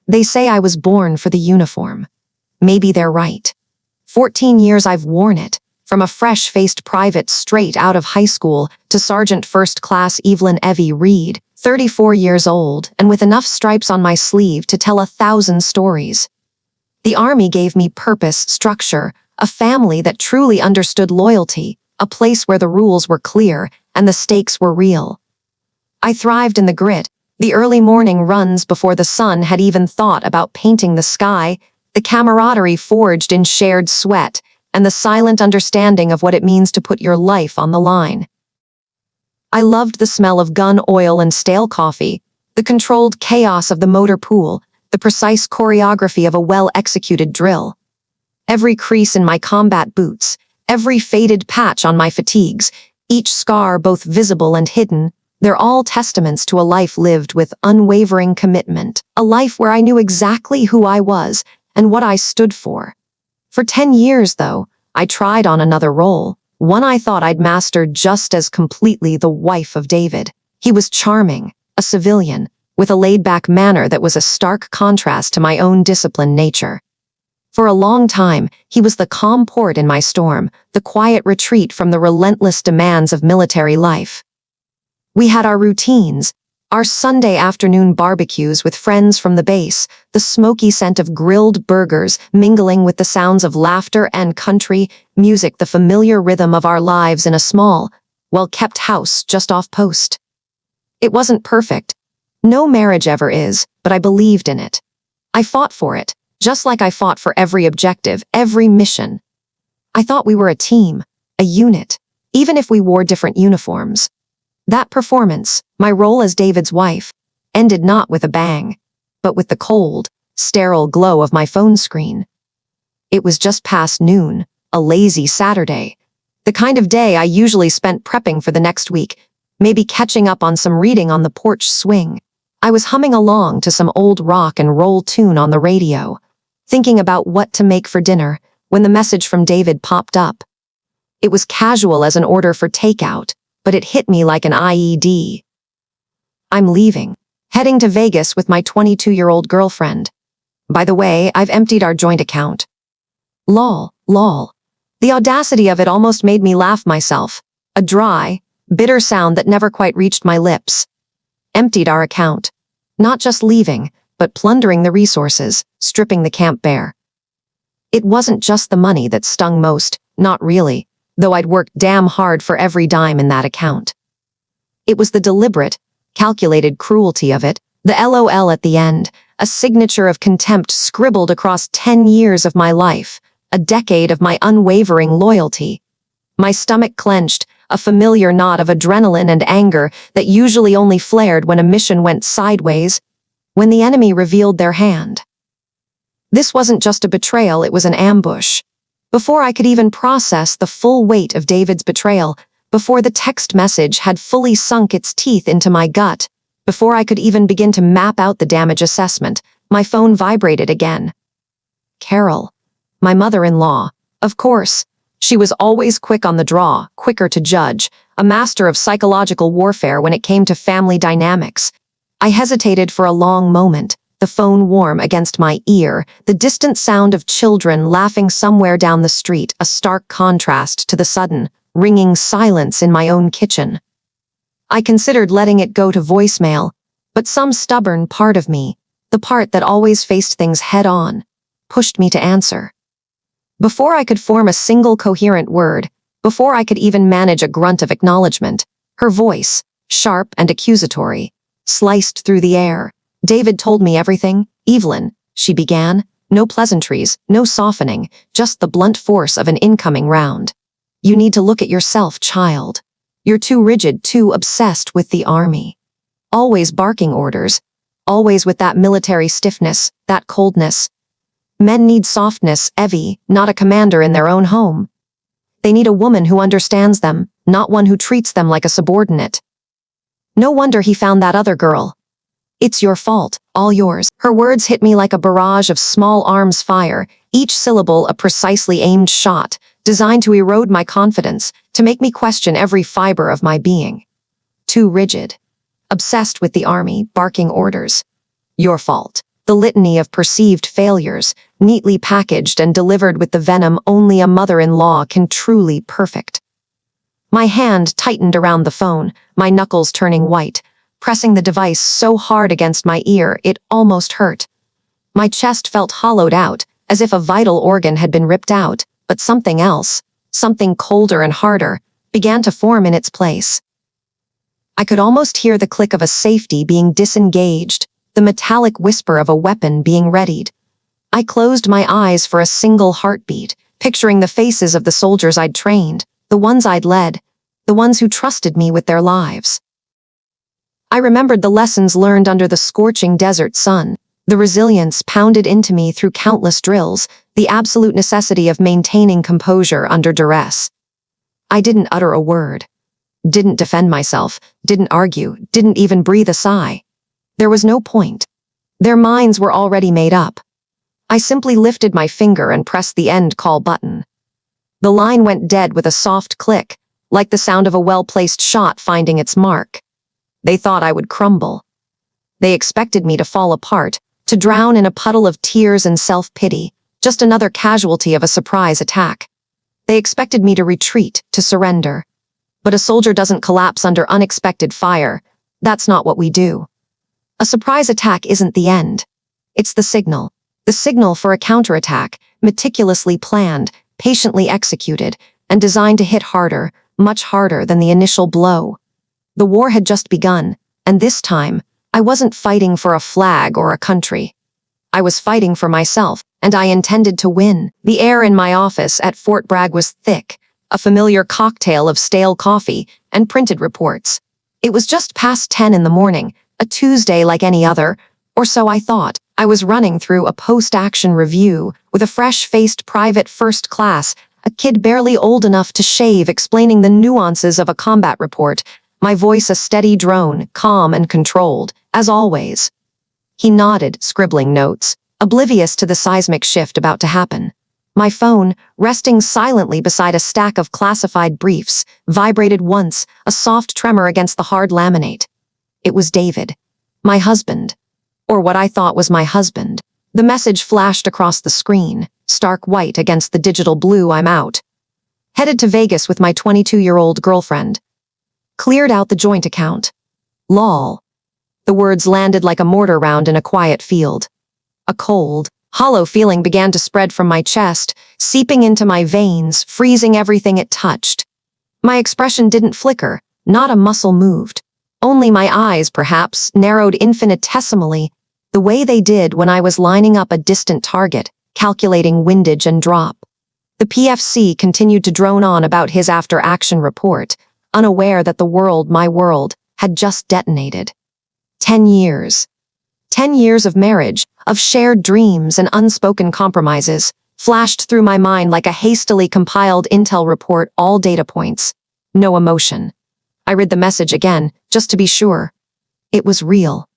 They say I was born for the uniform. Maybe they're right. 14 years I've worn it, from a fresh-faced private straight out of high school to Sergeant First Class Evelyn Reed, 34 years old, and with enough stripes on my sleeve to tell 1,000 stories. The Army gave me purpose, structure, a family that truly understood loyalty, a place where the rules were clear and the stakes were real. I thrived in the grit, the early morning runs before the sun had even thought about painting the sky, the camaraderie forged in shared sweat, and the silent understanding of what it means to put your life on the line. I loved the smell of gun oil and stale coffee, the controlled chaos of the motor pool, the precise choreography of a well-executed drill. Every crease in my combat boots, every faded patch on my fatigues, each scar both visible and hidden, they're all testaments to a life lived with unwavering commitment, a life where I knew exactly who I was and what I stood for. For 10 years, though, I tried on another role, one I thought I'd mastered just as completely, the wife of David. He was charming, a civilian, with a laid-back manner that was a stark contrast to my own disciplined nature. For a long time, he was the calm port in my storm, the quiet retreat from the relentless demands of military life. We had our routines, our Sunday afternoon barbecues with friends from the base, the smoky scent of grilled burgers mingling with the sounds of laughter and country music, the familiar rhythm of our lives in a small, well-kept house just off post. It wasn't perfect. No marriage ever is, but I believed in it. I fought for it, just like I fought for every objective, every mission. I thought we were a team, a unit, even if we wore different uniforms. That performance, my role as David's wife, ended not with a bang, but with the cold, sterile glow of my phone screen. It was just past noon, a lazy Saturday, the kind of day I usually spent prepping for the next week, maybe catching up on some reading on the porch swing. I was humming along to some old rock and roll tune on the radio, thinking about what to make for dinner, when the message from David popped up. It was casual as an order for takeout, but it hit me like an IED. I'm leaving, heading to Vegas with my 22-year-old girlfriend. By the way, I've emptied our joint account. Lol. The audacity of it almost made me laugh myself, a dry, bitter sound that never quite reached my lips. Emptied our account. Not just leaving, but plundering the resources, stripping the camp bare. It wasn't just the money that stung most, not really, though I'd worked damn hard for every dime in that account. It was the deliberate, calculated cruelty of it, the LOL at the end, a signature of contempt scribbled across 10 years of my life, a decade of my unwavering loyalty. My stomach clenched, a familiar knot of adrenaline and anger that usually only flared when a mission went sideways, when the enemy revealed their hand. This wasn't just a betrayal, it was an ambush. Before I could even process the full weight of David's betrayal, before the text message had fully sunk its teeth into my gut, before I could even begin to map out the damage assessment, my phone vibrated again. Carol, my mother-in-law, of course. She was always quick on the draw, quicker to judge, a master of psychological warfare when it came to family dynamics. I hesitated for a long moment, the phone warm against my ear, the distant sound of children laughing somewhere down the street, a stark contrast to the sudden, ringing silence in my own kitchen. I considered letting it go to voicemail, but some stubborn part of me, the part that always faced things head-on, pushed me to answer. Before I could form a single coherent word, before I could even manage a grunt of acknowledgement, her voice, sharp and accusatory, sliced through the air. David told me everything. Evelyn, she began, no pleasantries, no softening, just the blunt force of an incoming round. You need to look at yourself, child. You're too rigid, too obsessed with the army. Always barking orders, always with that military stiffness, that coldness. Men need softness, Evie, not a commander in their own home. They need a woman who understands them, not one who treats them like a subordinate. No wonder he found that other girl. It's your fault, all yours. Her words hit me like a barrage of small arms fire, each syllable a precisely aimed shot, designed to erode my confidence, to make me question every fiber of my being. Too rigid. Obsessed with the army, barking orders. Your fault. the litany of perceived failures, neatly packaged and delivered with the venom only a mother-in-law can truly perfect. My hand tightened around the phone, my knuckles turning white, pressing the device so hard against my ear it almost hurt. My chest felt hollowed out, as if a vital organ had been ripped out, but something else, something colder and harder, began to form in its place. I could almost hear the click of a safety being disengaged, the metallic whisper of a weapon being readied. I closed my eyes for a single heartbeat, picturing the faces of the soldiers I'd trained, the ones I'd led, the ones who trusted me with their lives. I remembered the lessons learned under the scorching desert sun, the resilience pounded into me through countless drills, the absolute necessity of maintaining composure under duress. I didn't utter a word, didn't defend myself, didn't argue, didn't even breathe a sigh. There was no point. Their minds were already made up. I simply lifted my finger and pressed the end call button. The line went dead with a soft click, like the sound of a well-placed shot finding its mark. They thought I would crumble. They expected me to fall apart, to drown in a puddle of tears and self-pity, just another casualty of a surprise attack. They expected me to retreat, to surrender. But a soldier doesn't collapse under unexpected fire. That's not what we do. A surprise attack isn't the end. It's the signal for a counterattack, meticulously planned, patiently executed, and designed to hit harder, much harder than the initial blow. The war had just begun, and this time, I wasn't fighting for a flag or a country. I was fighting for myself, and I intended to win. The air in my office at Fort Bragg was thick, a familiar cocktail of stale coffee and printed reports. It was just past 10 in the morning, a Tuesday like any other, or so I thought. I was running through a post-action review with a fresh-faced private first class, a kid barely old enough to shave explaining the nuances of a combat report, my voice a steady drone, calm and controlled, as always. He nodded, scribbling notes, oblivious to the seismic shift about to happen. My phone, resting silently beside a stack of classified briefs, vibrated once, a soft tremor against the hard laminate. It was David, my husband. Or what I thought was my husband. The message flashed across the screen, stark white against the digital blue. I'm out. Headed to Vegas with my 22-year-old girlfriend. Cleared out the joint account. Lol. The words landed like a mortar round in a quiet field. A cold, hollow feeling began to spread from my chest, seeping into my veins, freezing everything it touched. My expression didn't flicker, not a muscle moved. Only my eyes, perhaps, narrowed infinitesimally, the way they did when I was lining up a distant target, calculating windage and drop. The PFC continued to drone on about his after-action report, unaware that the world, my world, had just detonated. 10 years. 10 years of marriage, of shared dreams and unspoken compromises, flashed through my mind like a hastily compiled intel report, all data points. No emotion. I read the message again, just to be sure. It was real.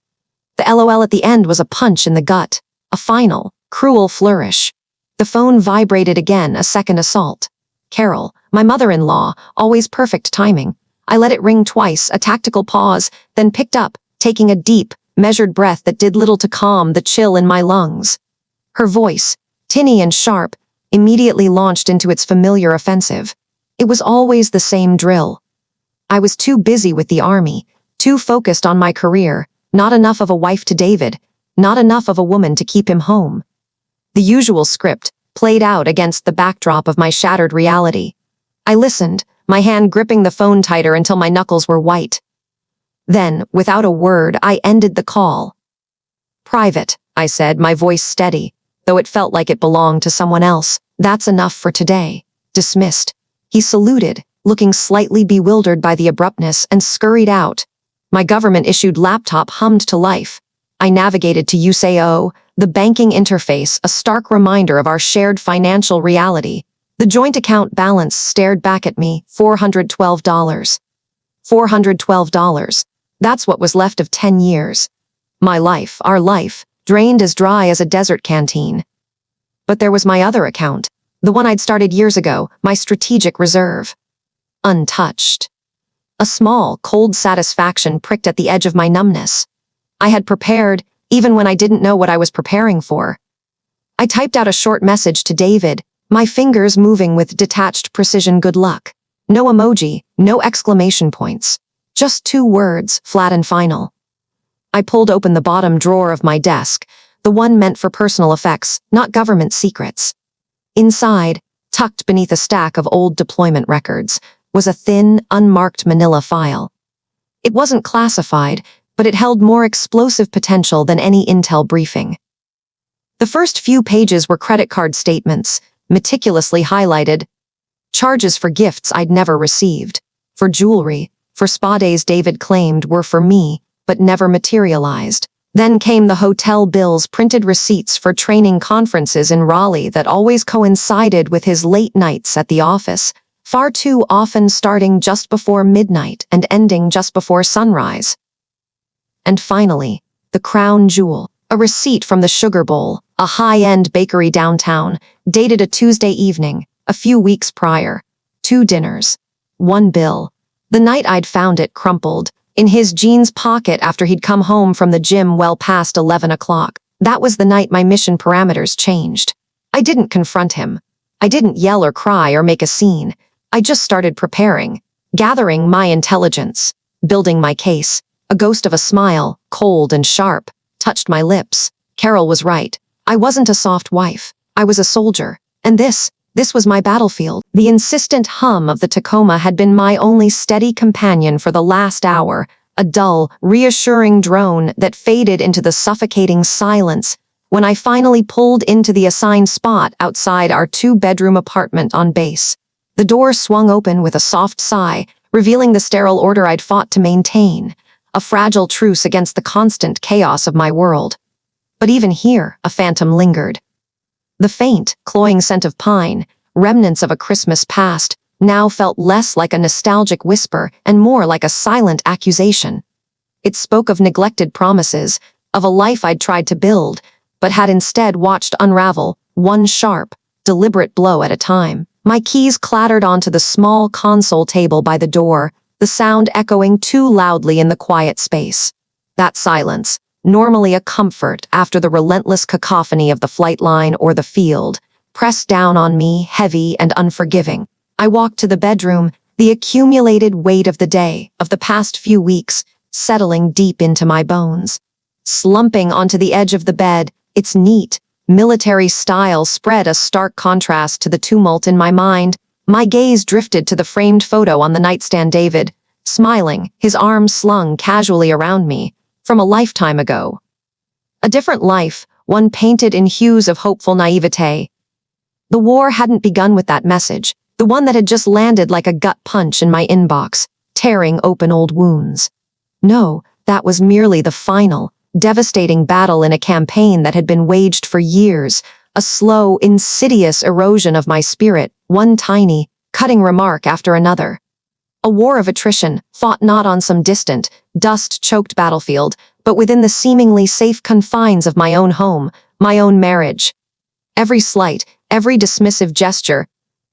The LOL at the end was a punch in the gut, a final, cruel flourish. The phone vibrated again, a second assault. Carol, my mother-in-law, always perfect timing. I let it ring twice, a tactical pause, then picked up, taking a deep, measured breath that did little to calm the chill in my lungs. Her voice, tinny and sharp, immediately launched into its familiar offensive. It was always the same drill. I was too busy with the army, too focused on my career, not enough of a wife to David, not enough of a woman to keep him home. The usual script played out against the backdrop of my shattered reality. I listened, my hand gripping the phone tighter until my knuckles were white. Then, without a word, I ended the call. "Private," I said, my voice steady, though it felt like it belonged to someone else. "That's enough for today." Dismissed. He saluted, looking slightly bewildered by the abruptness, and scurried out. My government-issued laptop hummed to life. I navigated to USAO, the banking interface, a stark reminder of our shared financial reality. The joint account balance stared back at me, $412. $412. That's what was left of 10 years. My life, our life, drained as dry as a desert canteen. But there was my other account, the one I'd started years ago, my strategic reserve. Untouched. A small, cold satisfaction pricked at the edge of my numbness. I had prepared, even when I didn't know what I was preparing for. I typed out a short message to David, my fingers moving with detached precision good luck. No emoji, no exclamation points. Just 2 words, flat and final. I pulled open the bottom drawer of my desk, the one meant for personal effects, not government secrets. Inside, tucked beneath a stack of old deployment records, was a thin, unmarked manila file. It wasn't classified, but it held more explosive potential than any intel briefing. The first few pages were credit card statements, meticulously highlighted. Charges for gifts I'd never received, for jewelry, for spa days David claimed were for me, but never materialized. Then came the hotel bills, printed receipts for training conferences in Raleigh that always coincided with his late nights at the office, far too often starting just before midnight and ending just before sunrise. And finally, the crown jewel, a receipt from the Sugar Bowl, a high-end bakery downtown, dated a Tuesday evening, a few weeks prior. 2 dinners. 1 bill. The night I'd found it crumpled, in his jeans pocket after he'd come home from the gym well past 11 o'clock. That was the night my mission parameters changed. I didn't confront him. I didn't yell or cry or make a scene. I just started preparing, gathering my intelligence, building my case. A ghost of a smile, cold and sharp, touched my lips. Carol was right. I wasn't a soft wife. I was a soldier. And this was my battlefield. The insistent hum of the Tacoma had been my only steady companion for the last hour, a dull, reassuring drone that faded into the suffocating silence when I finally pulled into the assigned spot outside our 2-bedroom apartment on base. The door swung open with a soft sigh, revealing the sterile order I'd fought to maintain, a fragile truce against the constant chaos of my world. But even here, a phantom lingered. The faint, cloying scent of pine, remnants of a Christmas past, now felt less like a nostalgic whisper and more like a silent accusation. It spoke of neglected promises, of a life I'd tried to build, but had instead watched unravel, one sharp, deliberate blow at a time. My keys clattered onto the small console table by the door, the sound echoing too loudly in the quiet space. That silence, normally a comfort after the relentless cacophony of the flight line or the field, pressed down on me, heavy and unforgiving. I walked to the bedroom, the accumulated weight of the day, of the past few weeks, settling deep into my bones. Slumping onto the edge of the bed, its neat, military style spread a stark contrast to the tumult in my mind. My gaze drifted to the framed photo on the nightstand. David, smiling, his arms slung casually around me, from a lifetime ago. A different life, one painted in hues of hopeful naivete. The war hadn't begun with that message, the one that had just landed like a gut punch in my inbox, tearing open old wounds. No, that was merely the final, devastating battle in a campaign that had been waged for years, a slow, insidious erosion of my spirit, one tiny, cutting remark after another. A war of attrition, fought not on some distant, dust-choked battlefield, but within the seemingly safe confines of my own home, my own marriage. Every slight, every dismissive gesture,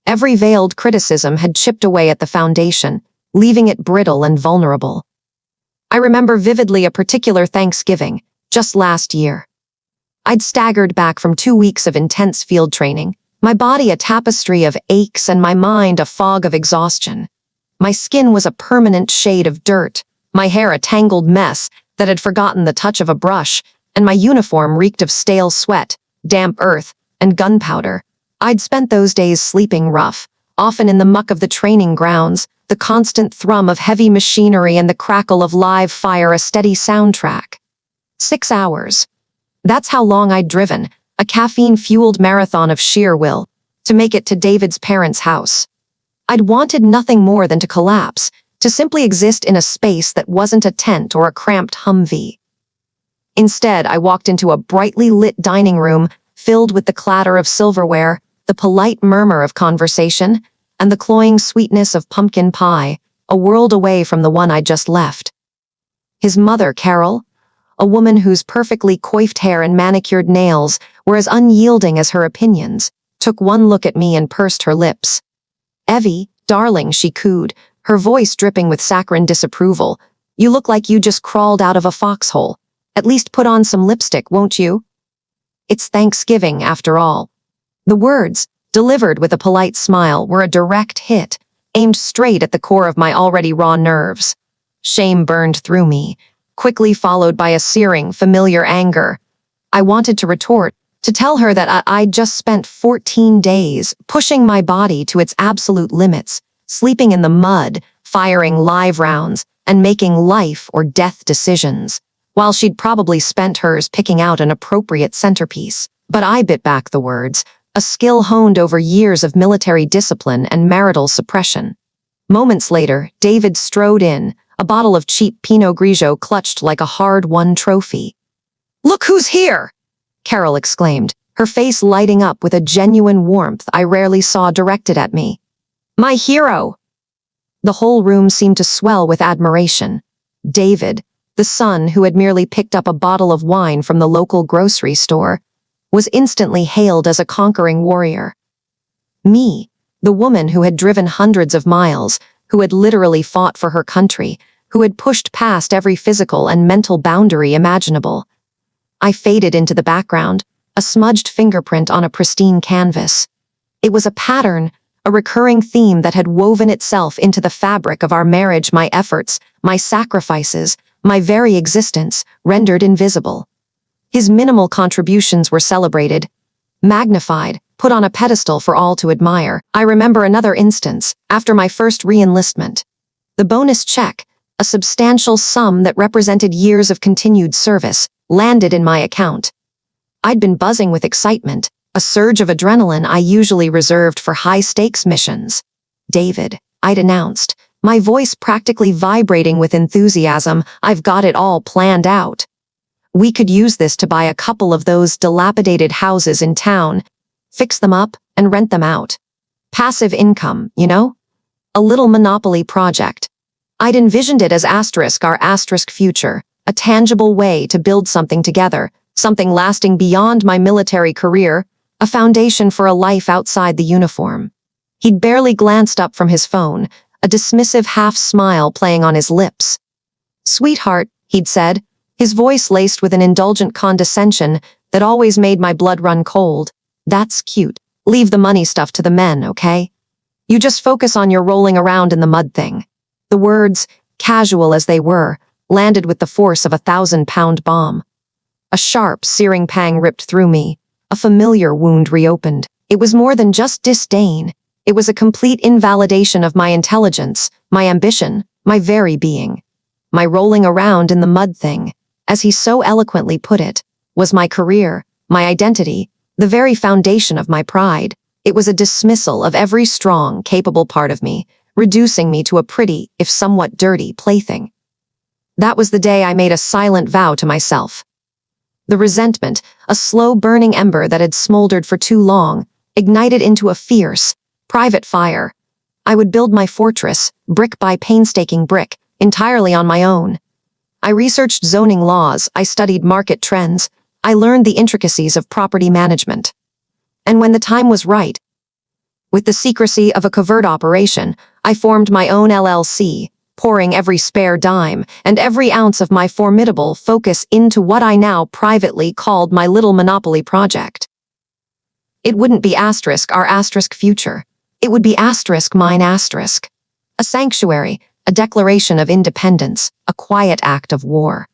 every veiled criticism had chipped away at the foundation, leaving it brittle and vulnerable. I remember vividly a particular Thanksgiving, just last year. I'd staggered back from 2 weeks of intense field training, my body a tapestry of aches and my mind a fog of exhaustion. My skin was a permanent shade of dirt, my hair a tangled mess that had forgotten the touch of a brush, and my uniform reeked of stale sweat, damp earth, and gunpowder. I'd spent those days sleeping rough, often in the muck of the training grounds, the constant thrum of heavy machinery and the crackle of live fire a steady soundtrack. 6 hours. That's how long I'd driven, a caffeine-fueled marathon of sheer will, to make it to David's parents' house. I'd wanted nothing more than to collapse, to simply exist in a space that wasn't a tent or a cramped Humvee. Instead, I walked into a brightly lit dining room filled with the clatter of silverware, the polite murmur of conversation, and the cloying sweetness of pumpkin pie, a world away from the one I'd just left. His mother, Carol, a woman whose perfectly coiffed hair and manicured nails were as unyielding as her opinions, took one look at me and pursed her lips. "Evie, darling," she cooed, her voice dripping with saccharine disapproval, "you look like you just crawled out of a foxhole. At least put on some lipstick, won't you? It's Thanksgiving, after all. The words, delivered with a polite smile, were a direct hit, aimed straight at the core of my already raw nerves. Shame burned through me, quickly followed by a searing, familiar anger. I wanted to retort, to tell her that I'd just spent 14 days pushing my body to its absolute limits, sleeping in the mud, firing live rounds, and making life or death decisions, while she'd probably spent hers picking out an appropriate centerpiece. But I bit back the words, a skill honed over years of military discipline and marital suppression. Moments later, David strode in, a bottle of cheap Pinot Grigio clutched like a hard-won trophy. "Look who's here!" Carol exclaimed, her face lighting up with a genuine warmth I rarely saw directed at me. "My hero!" The whole room seemed to swell with admiration. David, the son who had merely picked up a bottle of wine from the local grocery store, was instantly hailed as a conquering warrior. Me, the woman who had driven hundreds of miles, who had literally fought for her country, who had pushed past every physical and mental boundary imaginable. I faded into the background, a smudged fingerprint on a pristine canvas. It was a pattern, a recurring theme that had woven itself into the fabric of our marriage, my efforts, my sacrifices, my very existence, rendered invisible. His minimal contributions were celebrated, magnified, put on a pedestal for all to admire. I remember another instance, after my first re-enlistment. The bonus check, a substantial sum that represented years of continued service, landed in my account. I'd been buzzing with excitement, a surge of adrenaline I usually reserved for high-stakes missions. "David," I'd announced, my voice practically vibrating with enthusiasm, "I've got it all planned out. We could use this to buy a couple of those dilapidated houses in town, fix them up, and rent them out. Passive income, you know? A little monopoly project." I'd envisioned it as our asterisk future, a tangible way to build something together, something lasting beyond my military career, a foundation for a life outside the uniform. He'd barely glanced up from his phone, a dismissive half-smile playing on his lips. "Sweetheart," he'd said, his voice laced with an indulgent condescension that always made my blood run cold. "That's cute. Leave the money stuff to the men, okay? You just focus on your rolling around in the mud thing." The words, casual as they were, landed with the force of a 1,000-pound bomb. A sharp, searing pang ripped through me. A familiar wound reopened. It was more than just disdain. It was a complete invalidation of my intelligence, my ambition, my very being. My rolling around in the mud thing, as he so eloquently put it, was my career, my identity, the very foundation of my pride. It was a dismissal of every strong, capable part of me, reducing me to a pretty, if somewhat dirty, plaything. That was the day I made a silent vow to myself. The resentment, a slow-burning ember that had smoldered for too long, ignited into a fierce, private fire. I would build my fortress, brick by painstaking brick, entirely on my own. I researched zoning laws, I studied market trends, I learned the intricacies of property management. And when the time was right, with the secrecy of a covert operation, I formed my own LLC, pouring every spare dime and every ounce of my formidable focus into what I now privately called my little monopoly project. It wouldn't be our asterisk future. It would be mine asterisk. A sanctuary, a declaration of independence, a quiet act of war.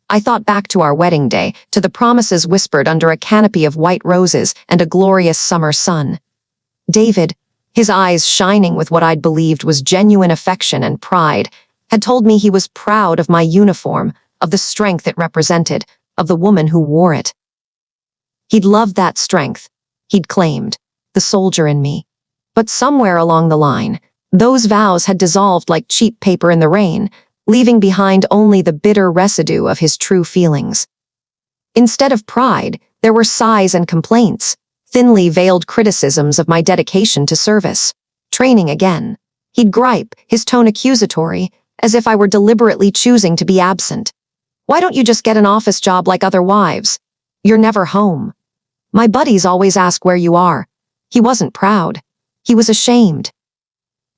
I thought back to our wedding day, to the promises whispered under a canopy of white roses and a glorious summer sun. David, his eyes shining with what I'd believed was genuine affection and pride, had told me he was proud of my uniform, of the strength it represented, of the woman who wore it. He'd loved that strength, he'd claimed, the soldier in me. But somewhere along the line, those vows had dissolved like cheap paper in the rain, leaving behind only the bitter residue of his true feelings. Instead of pride, there were sighs and complaints, thinly veiled criticisms of my dedication to service. Training again. He'd gripe, his tone accusatory, as if I were deliberately choosing to be absent. "Why don't you just get an office job like other wives? You're never home. My buddies always ask where you are." He wasn't proud. He was ashamed.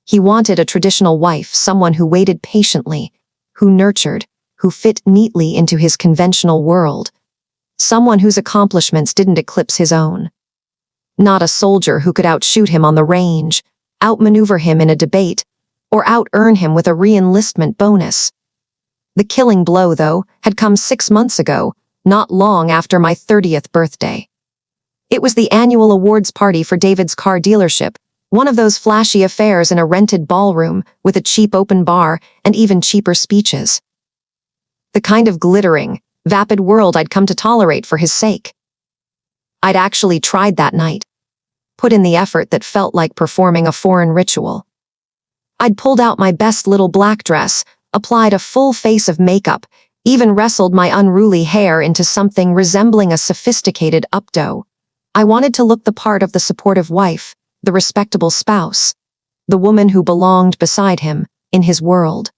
He wanted a traditional wife, someone who waited patiently, who nurtured, who fit neatly into his conventional world. Someone whose accomplishments didn't eclipse his own. Not a soldier who could outshoot him on the range, outmaneuver him in a debate, or out-earn him with a re-enlistment bonus. The killing blow, though, had come 6 months ago, not long after my 30th birthday. It was the annual awards party for David's car dealership, one of those flashy affairs in a rented ballroom with a cheap open bar and even cheaper speeches. The kind of glittering, vapid world I'd come to tolerate for his sake. I'd actually tried that night. Put in the effort that felt like performing a foreign ritual. I'd pulled out my best little black dress, applied a full face of makeup, even wrestled my unruly hair into something resembling a sophisticated updo. I wanted to look the part of the supportive wife, the respectable spouse, the woman who belonged beside him, in his world.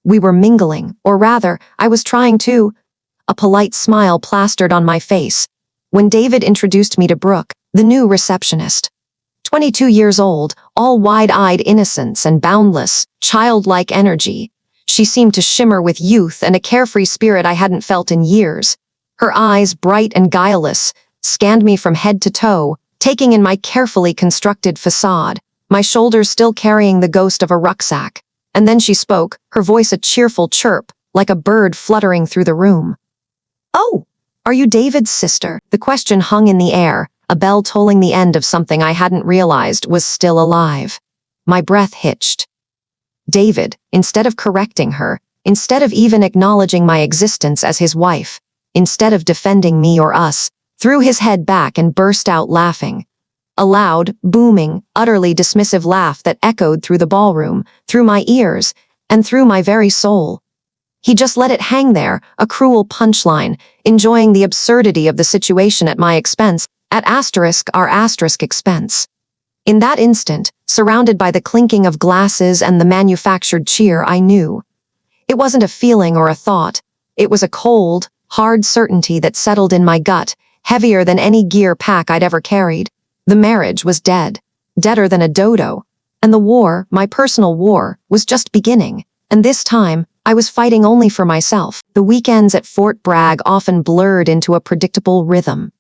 We were mingling, or rather, I was trying to. A polite smile plastered on my face when David introduced me to Brooke, the new receptionist. 22 years old, all wide-eyed innocence and boundless, childlike energy. She seemed to shimmer with youth and a carefree spirit I hadn't felt in years. Her eyes, bright and guileless, scanned me from head to toe, taking in my carefully constructed facade, my shoulders still carrying the ghost of a rucksack. And then she spoke, her voice a cheerful chirp, like a bird fluttering through the room. "Oh, are you David's sister?" The question hung in the air, a bell tolling the end of something I hadn't realized was still alive. My breath hitched. David, instead of correcting her, instead of even acknowledging my existence as his wife, instead of defending me or us, threw his head back and burst out laughing. A loud, booming, utterly dismissive laugh that echoed through the ballroom, through my ears, and through my very soul. He just let it hang there, a cruel punchline, enjoying the absurdity of the situation at my expense, at our asterisk expense. In that instant, surrounded by the clinking of glasses and the manufactured cheer, I knew. It wasn't a feeling or a thought. It was a cold, hard certainty that settled in my gut, heavier than any gear pack I'd ever carried. The marriage was dead, deader than a dodo, and the war, my personal war, was just beginning, and this time, I was fighting only for myself. The weekends at Fort Bragg often blurred into a predictable rhythm.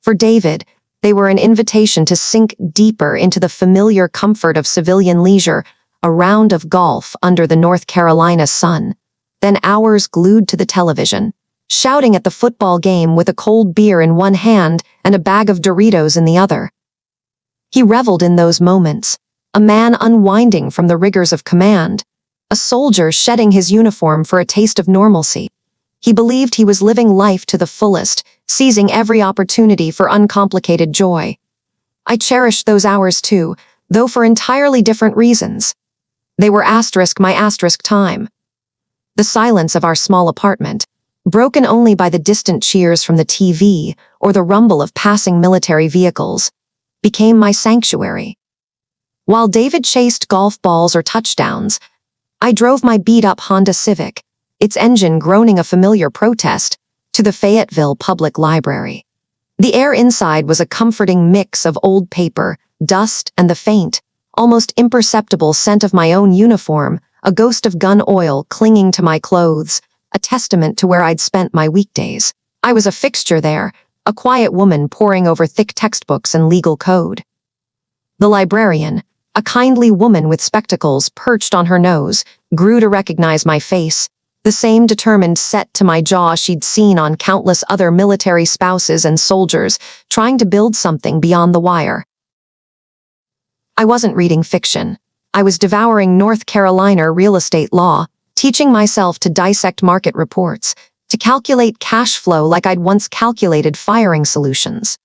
For David, they were an invitation to sink deeper into the familiar comfort of civilian leisure, a round of golf under the North Carolina sun, then hours glued to the television, shouting at the football game with a cold beer in one hand and a bag of Doritos in the other. He reveled in those moments, a man unwinding from the rigors of command, a soldier shedding his uniform for a taste of normalcy. He believed he was living life to the fullest, seizing every opportunity for uncomplicated joy. I cherished those hours too, though for entirely different reasons. They were my asterisk time. The silence of our small apartment, broken only by the distant cheers from the TV or the rumble of passing military vehicles, became my sanctuary. While David chased golf balls or touchdowns, I drove my beat-up Honda Civic, its engine groaning a familiar protest, to the Fayetteville Public Library. The air inside was a comforting mix of old paper, dust, and the faint, almost imperceptible scent of my own uniform, a ghost of gun oil clinging to my clothes, a testament to where I'd spent my weekdays. I was a fixture there, a quiet woman poring over thick textbooks and legal code. The librarian, a kindly woman with spectacles perched on her nose, grew to recognize my face, the same determined set to my jaw she'd seen on countless other military spouses and soldiers trying to build something beyond the wire. I wasn't reading fiction. I was devouring North Carolina real estate law, teaching myself to dissect market reports, to calculate cash flow like I'd once calculated firing solutions.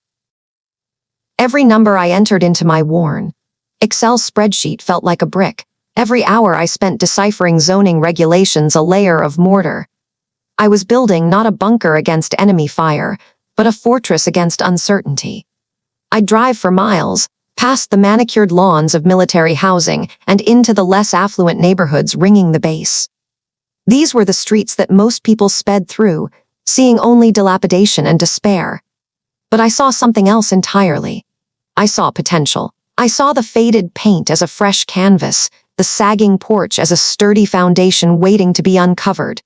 Every number I entered into my worn Excel spreadsheet felt like a brick. Every hour I spent deciphering zoning regulations a layer of mortar. I was building not a bunker against enemy fire, but a fortress against uncertainty. I'd drive for miles, past the manicured lawns of military housing and into the less affluent neighborhoods ringing the base. These were the streets that most people sped through, seeing only dilapidation and despair. But I saw something else entirely. I saw potential. I saw the faded paint as a fresh canvas, the sagging porch as a sturdy foundation waiting to be uncovered.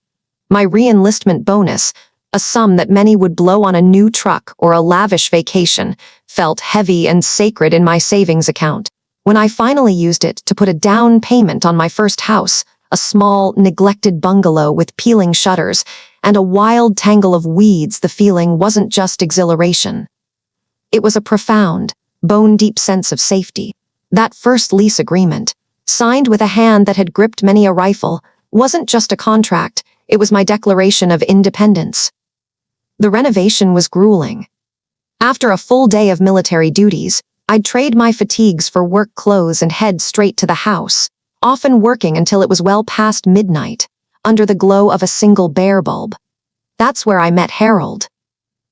My re-enlistment bonus, a sum that many would blow on a new truck or a lavish vacation, felt heavy and sacred in my savings account. When I finally used it to put a down payment on my first house, a small, neglected bungalow with peeling shutters and a wild tangle of weeds, the feeling wasn't just exhilaration. It was a profound, bone-deep sense of safety. That first lease agreement, signed with a hand that had gripped many a rifle, wasn't just a contract, it was my declaration of independence. The renovation was grueling. After a full day of military duties, I'd trade my fatigues for work clothes and head straight to the house, often working until it was well past midnight, under the glow of a single bare bulb. That's where I met Harold.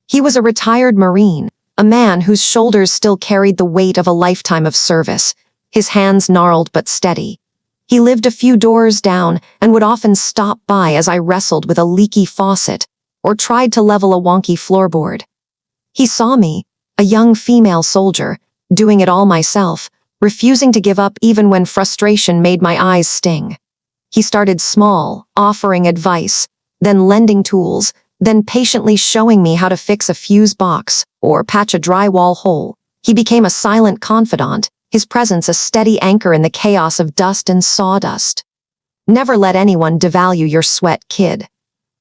He was a retired Marine, a man whose shoulders still carried the weight of a lifetime of service, his hands gnarled but steady. He lived a few doors down and would often stop by as I wrestled with a leaky faucet or tried to level a wonky floorboard. He saw me, a young female soldier, doing it all myself, refusing to give up even when frustration made my eyes sting. He started small, offering advice, then lending tools, then patiently showing me how to fix a fuse box or patch a drywall hole. He became a silent confidant, his presence a steady anchor in the chaos of dust and sawdust. "Never let anyone devalue your sweat, kid.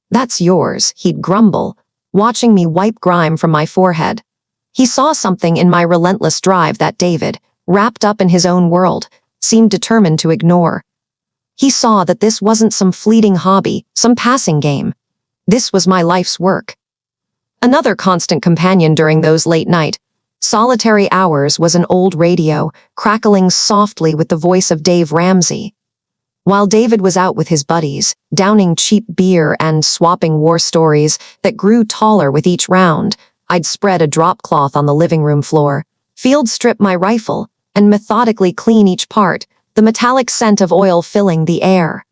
That's yours," he'd grumble, watching me wipe grime from my forehead. He saw something in my relentless drive that David, wrapped up in his own world, seemed determined to ignore. He saw that this wasn't some fleeting hobby, some passing game. This was my life's work. Another constant companion during those late-night, solitary hours was an old radio, crackling softly with the voice of Dave Ramsey. While David was out with his buddies, downing cheap beer and swapping war stories that grew taller with each round, I'd spread a drop cloth on the living room floor, field strip my rifle, and methodically clean each part, the metallic scent of oil filling the air.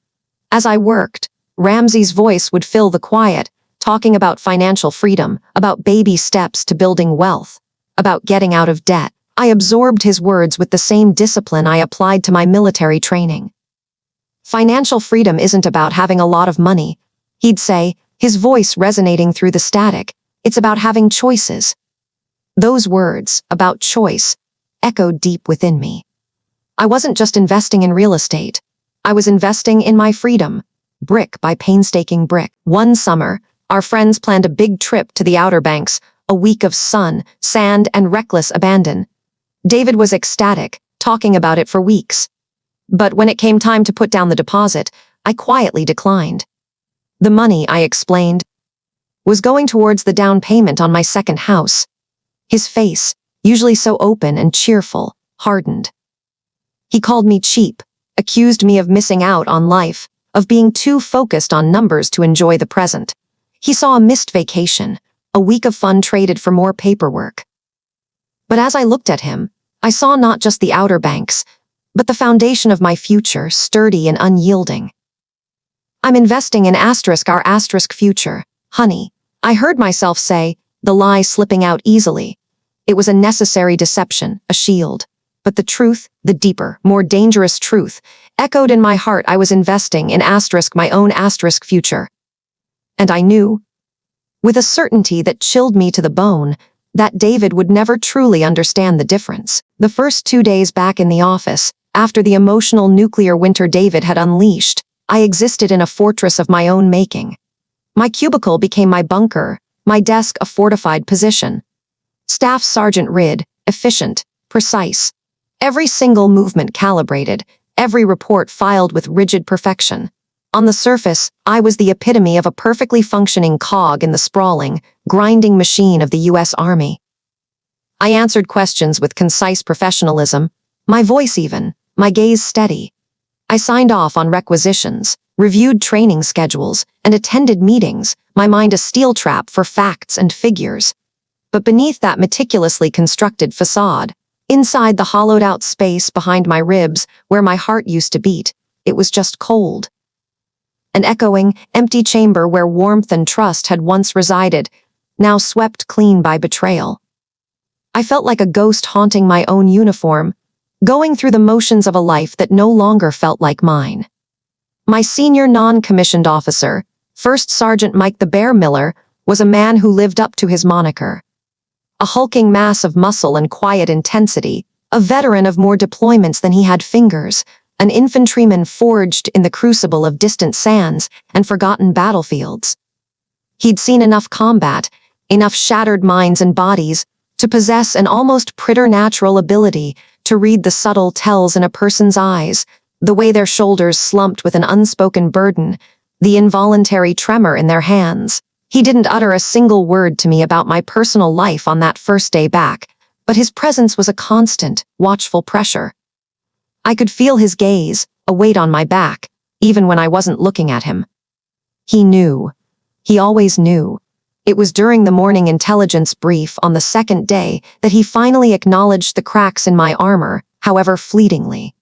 As I worked, Ramsey's voice would fill the quiet, talking about financial freedom, about baby steps to building wealth, about getting out of debt. I absorbed his words with the same discipline I applied to my military training. "Financial freedom isn't about having a lot of money," he'd say, his voice resonating through the static. "It's about having choices." Those words, about choice, echoed deep within me. I wasn't just investing in real estate. I was investing in my freedom, brick by painstaking brick. One summer, our friends planned a big trip to the Outer Banks, a week of sun, sand, and reckless abandon. David was ecstatic, talking about it for weeks. But when it came time to put down the deposit, I quietly declined. The money, I explained, was going towards the down payment on my second house. His face, usually so open and cheerful, hardened. He called me cheap, accused me of missing out on life, of being too focused on numbers to enjoy the present. He saw a missed vacation, a week of fun traded for more paperwork. But as I looked at him, I saw not just the Outer Banks, but the foundation of my future, sturdy and unyielding. "I'm investing in our future, honey," I heard myself say, the lie slipping out easily. It was a necessary deception, a shield. But the truth, the deeper, more dangerous truth, echoed in my heart. I was investing in my own future. And I knew, with a certainty that chilled me to the bone, that David would never truly understand the difference. The first 2 days back in the office, after the emotional nuclear winter David had unleashed, I existed in a fortress of my own making. My cubicle became my bunker, my desk a fortified position. Staff Sergeant Reed, efficient, precise. Every single movement calibrated, every report filed with rigid perfection. On the surface, I was the epitome of a perfectly functioning cog in the sprawling, grinding machine of the U.S. Army. I answered questions with concise professionalism, my voice even, my gaze steady. I signed off on requisitions, reviewed training schedules, and attended meetings, my mind a steel trap for facts and figures. But beneath that meticulously constructed facade, inside the hollowed-out space behind my ribs where my heart used to beat, it was just cold. An echoing, empty chamber where warmth and trust had once resided, now swept clean by betrayal. I felt like a ghost haunting my own uniform, going through the motions of a life that no longer felt like mine. My senior non-commissioned officer, First Sergeant Mike the Bear Miller was a man who lived up to his moniker. A hulking mass of muscle and quiet intensity, a veteran of more deployments than he had fingers, an infantryman forged in the crucible of distant sands and forgotten battlefields. He'd seen enough combat, enough shattered minds and bodies, to possess an almost preternatural ability to read the subtle tells in a person's eyes, the way their shoulders slumped with an unspoken burden, the involuntary tremor in their hands. He didn't utter a single word to me about my personal life on that first day back, but his presence was a constant, watchful pressure. I could feel his gaze, a weight on my back, even when I wasn't looking at him. He knew. He always knew. It was during the morning intelligence brief on the second day that he finally acknowledged the cracks in my armor, however fleetingly.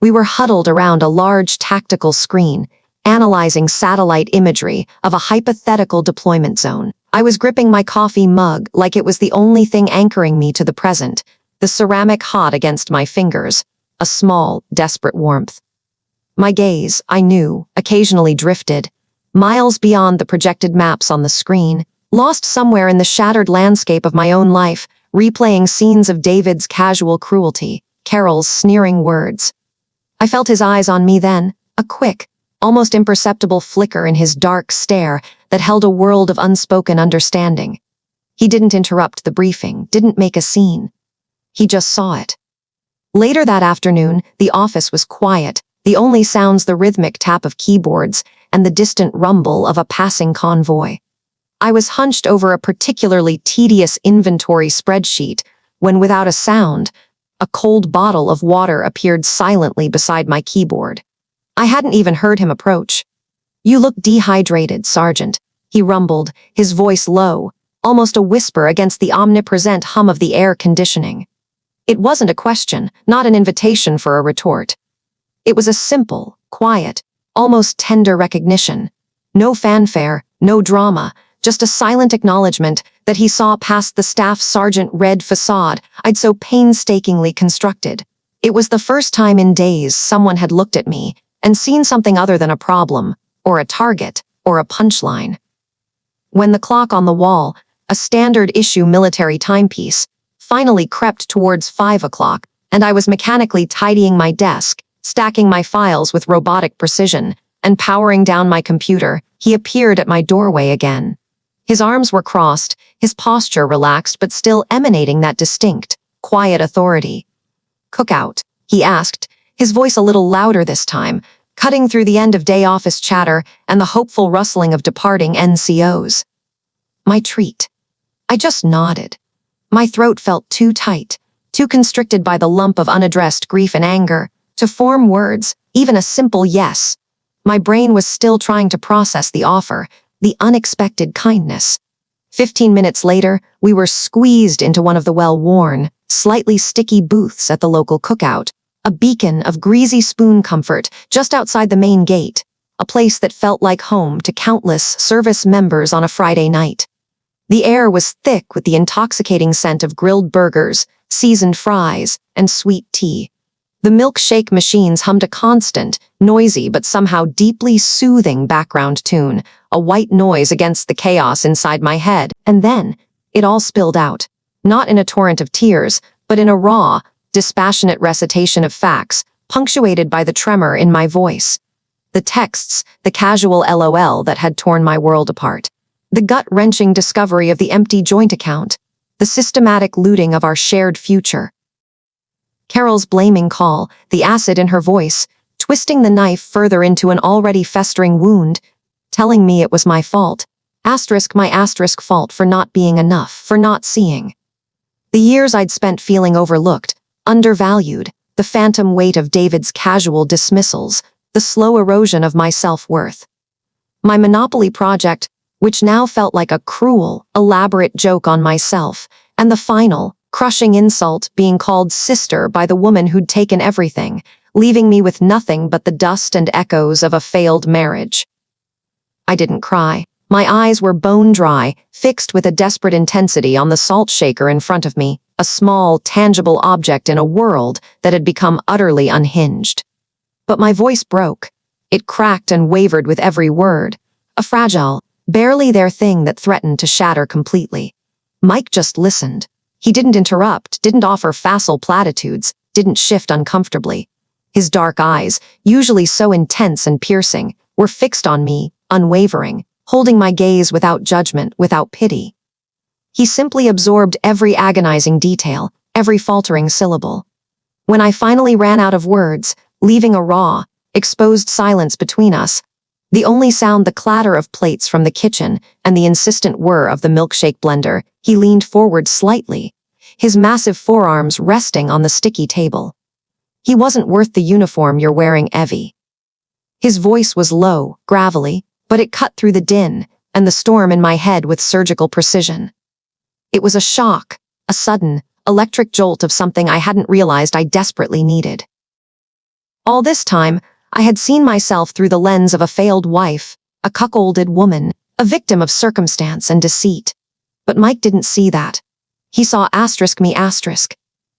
We were huddled around a large tactical screen, analyzing satellite imagery of a hypothetical deployment zone. I was gripping my coffee mug like it was the only thing anchoring me to the present, the ceramic hot against my fingers, a small, desperate warmth. My gaze, I knew, occasionally drifted, miles beyond the projected maps on the screen, lost somewhere in the shattered landscape of my own life, replaying scenes of David's casual cruelty, Carol's sneering words. I felt his eyes on me then, a quick, almost imperceptible flicker in his dark stare that held a world of unspoken understanding. He didn't interrupt the briefing, didn't make a scene. He just saw it. Later that afternoon, the office was quiet, the only sounds the rhythmic tap of keyboards and the distant rumble of a passing convoy. I was hunched over a particularly tedious inventory spreadsheet when, without a sound, a cold bottle of water appeared silently beside my keyboard. I hadn't even heard him approach. "You look dehydrated, Sergeant," he rumbled, his voice low, almost a whisper against the omnipresent hum of the air conditioning. It wasn't a question, not an invitation for a retort. It was a simple, quiet, almost tender recognition. No fanfare, no drama, just a silent acknowledgement that he saw past the staff sergeant red facade I'd so painstakingly constructed. It was the first time in days someone had looked at me and seen something other than a problem, or a target, or a punchline. When the clock on the wall, a standard-issue military timepiece, finally crept towards 5 o'clock, and I was mechanically tidying my desk, stacking my files with robotic precision, and powering down my computer, he appeared at my doorway again. His arms were crossed, his posture relaxed but still emanating that distinct, quiet authority. "Cookout?" he asked, his voice a little louder this time, cutting through the end-of-day office chatter and the hopeful rustling of departing NCOs. My treat. I just nodded. My throat felt too tight, too constricted by the lump of unaddressed grief and anger, to form words, even a simple yes. My brain was still trying to process the offer, the unexpected kindness. 15 minutes later, we were squeezed into one of the well-worn, slightly sticky booths at the local cookout, a beacon of greasy spoon comfort just outside the main gate, a place that felt like home to countless service members on a Friday night. The air was thick with the intoxicating scent of grilled burgers, seasoned fries, and sweet tea. The milkshake machines hummed a constant, noisy but somehow deeply soothing background tune, a white noise against the chaos inside my head, and then it all spilled out, not in a torrent of tears, but in a raw, dispassionate recitation of facts, punctuated by the tremor in my voice. The texts, the casual LOL that had torn my world apart. The gut-wrenching discovery of the empty joint account. The systematic looting of our shared future. Carol's blaming call, the acid in her voice, twisting the knife further into an already festering wound, telling me it was my fault. My fault for not being enough, for not seeing. The years I'd spent feeling overlooked, undervalued, the phantom weight of David's casual dismissals, the slow erosion of my self-worth. My Monopoly project, which now felt like a cruel, elaborate joke on myself, and the final, crushing insult being called sister by the woman who'd taken everything, leaving me with nothing but the dust and echoes of a failed marriage. I didn't cry. My eyes were bone dry, fixed with a desperate intensity on the salt shaker in front of me, a small, tangible object in a world that had become utterly unhinged. But my voice broke. It cracked and wavered with every word, A fragile, barely there thing that threatened to shatter completely. Mike just listened. He didn't interrupt, didn't offer facile platitudes, didn't shift uncomfortably. His dark eyes, usually so intense and piercing, were fixed on me, unwavering, holding my gaze without judgment, without pity. He simply absorbed every agonizing detail, every faltering syllable. When I finally ran out of words, leaving a raw, exposed silence between us, the only sound the clatter of plates from the kitchen and the insistent whir of the milkshake blender, he leaned forward slightly, his massive forearms resting on the sticky table. He wasn't worth the uniform you're wearing, Evie. His voice was low, gravelly, but it cut through the din and the storm in my head with surgical precision. It was a shock, a sudden, electric jolt of something I hadn't realized I desperately needed. All this time, I had seen myself through the lens of a failed wife, a cuckolded woman, a victim of circumstance and deceit. But Mike didn't see that. He saw me.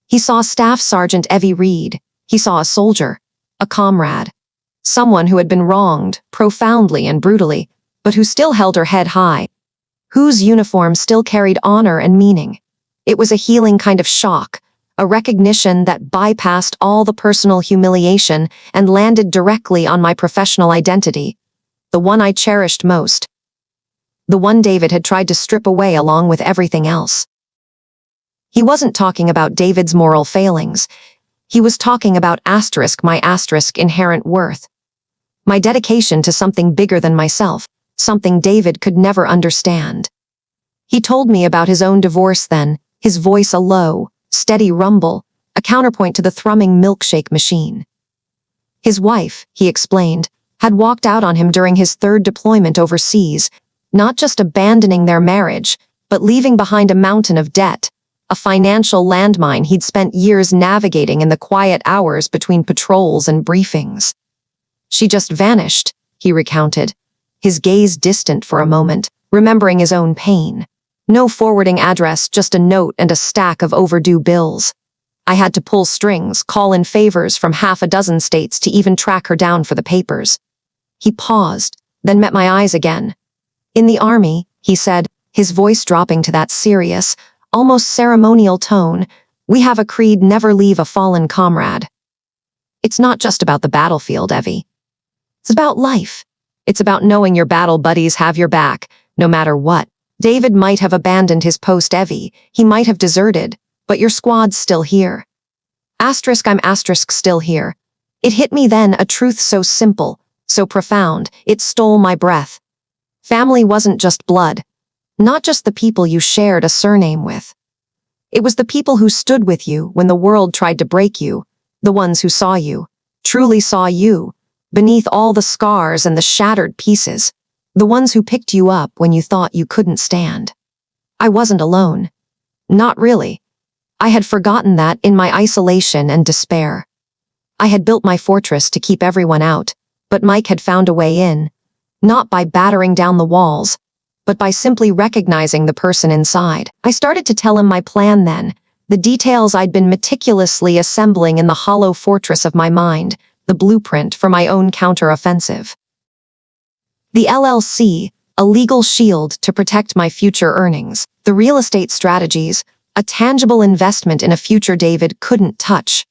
He saw Staff Sergeant Evelyn Reed. He saw a soldier, a comrade, someone who had been wronged, profoundly and brutally, but who still held her head high, whose uniform still carried honor and meaning. It was a healing kind of shock, a recognition that bypassed all the personal humiliation and landed directly on my professional identity, the one I cherished most, the one David had tried to strip away along with everything else. He wasn't talking about David's moral failings. He was talking about my inherent worth, my dedication to something bigger than myself, something David could never understand. He told me about his own divorce then, his voice a low, steady rumble, a counterpoint to the thrumming milkshake machine. His wife, he explained, had walked out on him during his third deployment overseas, not just abandoning their marriage, but leaving behind a mountain of debt, a financial landmine he'd spent years navigating in the quiet hours between patrols and briefings. She just vanished, he recounted, his gaze distant for a moment, remembering his own pain. No forwarding address, just a note and a stack of overdue bills. I had to pull strings, call in favors from half a dozen states to even track her down for the papers. He paused, then met my eyes again. In the Army, he said, his voice dropping to that serious, almost ceremonial tone, we have a creed: never leave a fallen comrade. It's not just about the battlefield, Evie. It's about life. It's about knowing your battle buddies have your back, no matter what. David might have abandoned his post, Evie, he might have deserted, but your squad's still here. I'm still here. It hit me then, a truth so simple, so profound, it stole my breath. Family wasn't just blood, not just the people you shared a surname with. It was the people who stood with you when the world tried to break you, the ones who saw you, truly saw you, beneath all the scars and the shattered pieces. The ones who picked you up when you thought you couldn't stand. I wasn't alone. Not really. I had forgotten that in my isolation and despair. I had built my fortress to keep everyone out, but Mike had found a way in, not by battering down the walls, but by simply recognizing the person inside. I started to tell him my plan then, the details I'd been meticulously assembling in the hollow fortress of my mind, the blueprint for my own counter-offensive. The LLC, a legal shield to protect my future earnings, the real estate strategies, a tangible investment in a future David couldn't touch,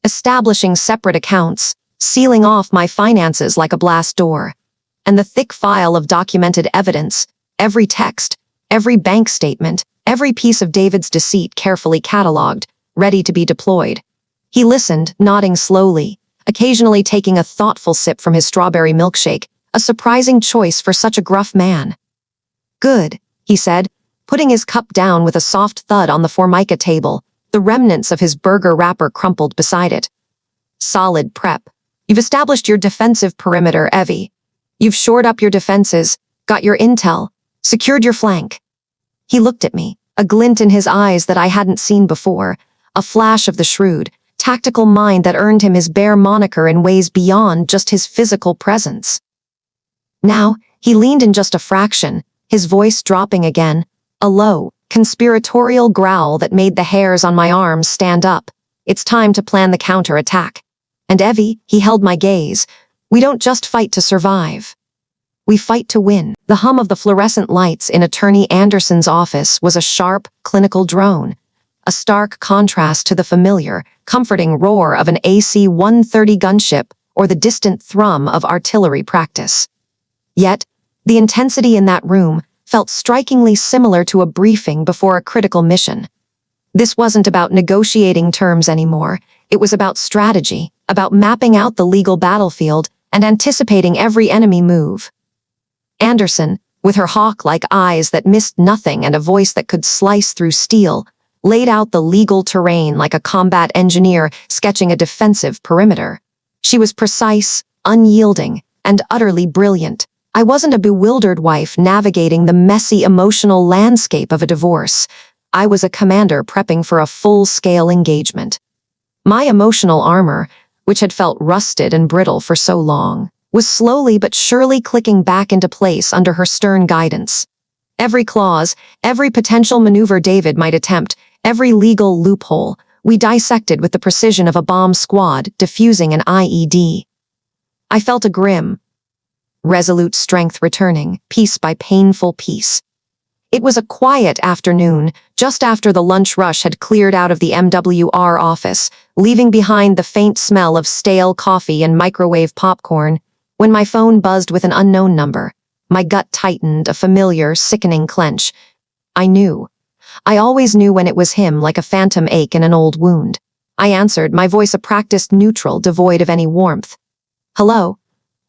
establishing separate accounts, sealing off my finances like a blast door, and the thick file of documented evidence, every text, every bank statement, every piece of David's deceit carefully cataloged, ready to be deployed. He listened, nodding slowly, occasionally taking a thoughtful sip from his strawberry milkshake, a surprising choice for such a gruff man. Good, he said, putting his cup down with a soft thud on the formica table, the remnants of his burger wrapper crumpled beside it. Solid prep. You've established your defensive perimeter, Evie. You've shored up your defenses, got your intel, secured your flank. He looked at me, a glint in his eyes that I hadn't seen before, a flash of the shrewd, tactical mind that earned him his bear moniker in ways beyond just his physical presence. Now, he leaned in just a fraction, his voice dropping again, a low, conspiratorial growl that made the hairs on my arms stand up. It's time to plan the counterattack. And Evie, he held my gaze, we don't just fight to survive. We fight to win. The hum of the fluorescent lights in Attorney Anderson's office was a sharp, clinical drone, a stark contrast to the familiar, comforting roar of an AC-130 gunship or the distant thrum of artillery practice. Yet, the intensity in that room felt strikingly similar to a briefing before a critical mission. This wasn't about negotiating terms anymore. It was about strategy, about mapping out the legal battlefield and anticipating every enemy move. Anderson, with her hawk-like eyes that missed nothing and a voice that could slice through steel, laid out the legal terrain like a combat engineer sketching a defensive perimeter. She was precise, unyielding, and utterly brilliant. I wasn't a bewildered wife navigating the messy emotional landscape of a divorce. I was a commander prepping for a full-scale engagement. My emotional armor, which had felt rusted and brittle for so long, was slowly but surely clicking back into place under her stern guidance. Every clause, every potential maneuver David might attempt, every legal loophole, we dissected with the precision of a bomb squad defusing an IED. I felt a grim, resolute strength returning, piece by painful piece. It was a quiet afternoon, just after the lunch rush had cleared out of the MWR office, leaving behind the faint smell of stale coffee and microwave popcorn, when my phone buzzed with an unknown number. My gut tightened, a familiar, sickening clench. I knew. I always knew when it was him, like a phantom ache in an old wound. I answered, my voice a practiced neutral, devoid of any warmth. "Hello?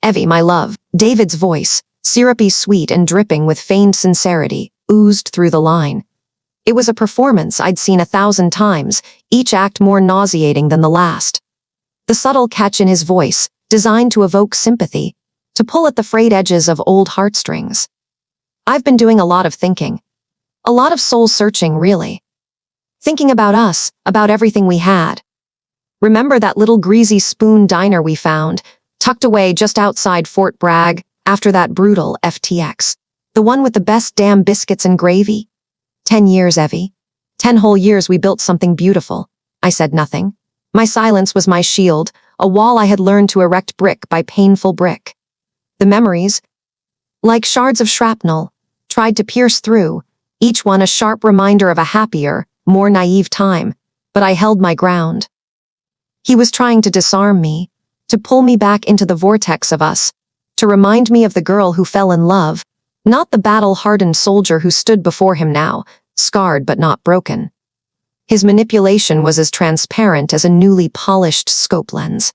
Evie, my love." David's voice, syrupy sweet and dripping with feigned sincerity, oozed through the line. It was a performance I'd seen 1,000 times, each act more nauseating than the last. The subtle catch in his voice, designed to evoke sympathy, to pull at the frayed edges of old heartstrings. I've been doing a lot of thinking. A lot of soul-searching, really. Thinking about us, about everything we had. Remember that little greasy spoon diner we found, tucked away just outside Fort Bragg, after that brutal FTX? The one with the best damn biscuits and gravy? 10 years, Evie. 10 whole years we built something beautiful. I said nothing. My silence was my shield, a wall I had learned to erect brick by painful brick. The memories, like shards of shrapnel, tried to pierce through, each one a sharp reminder of a happier, more naive time, but I held my ground. He was trying to disarm me, to pull me back into the vortex of us, to remind me of the girl who fell in love, not the battle-hardened soldier who stood before him now, scarred but not broken. His manipulation was as transparent as a newly polished scope lens.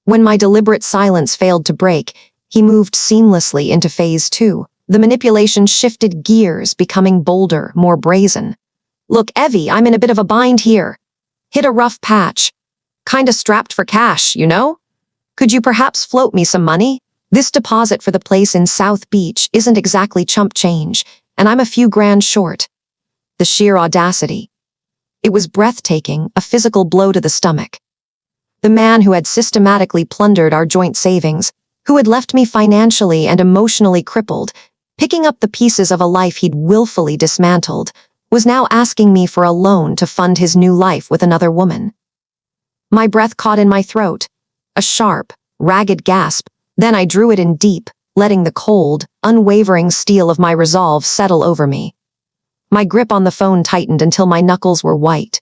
When my deliberate silence failed to break, he moved seamlessly into phase 2. The manipulation shifted gears, becoming bolder, more brazen. "Look, Evie, I'm in a bit of a bind here. Hit a rough patch. Kinda strapped for cash, you know? Could you perhaps float me some money? This deposit for the place in South Beach isn't exactly chump change, and I'm a few grand short." The sheer audacity. It was breathtaking, a physical blow to the stomach. The man who had systematically plundered our joint savings, who had left me financially and emotionally crippled, picking up the pieces of a life he'd willfully dismantled, was now asking me for a loan to fund his new life with another woman. My breath caught in my throat, a sharp, ragged gasp, then I drew it in deep, letting the cold, unwavering steel of my resolve settle over me. My grip on the phone tightened until my knuckles were white.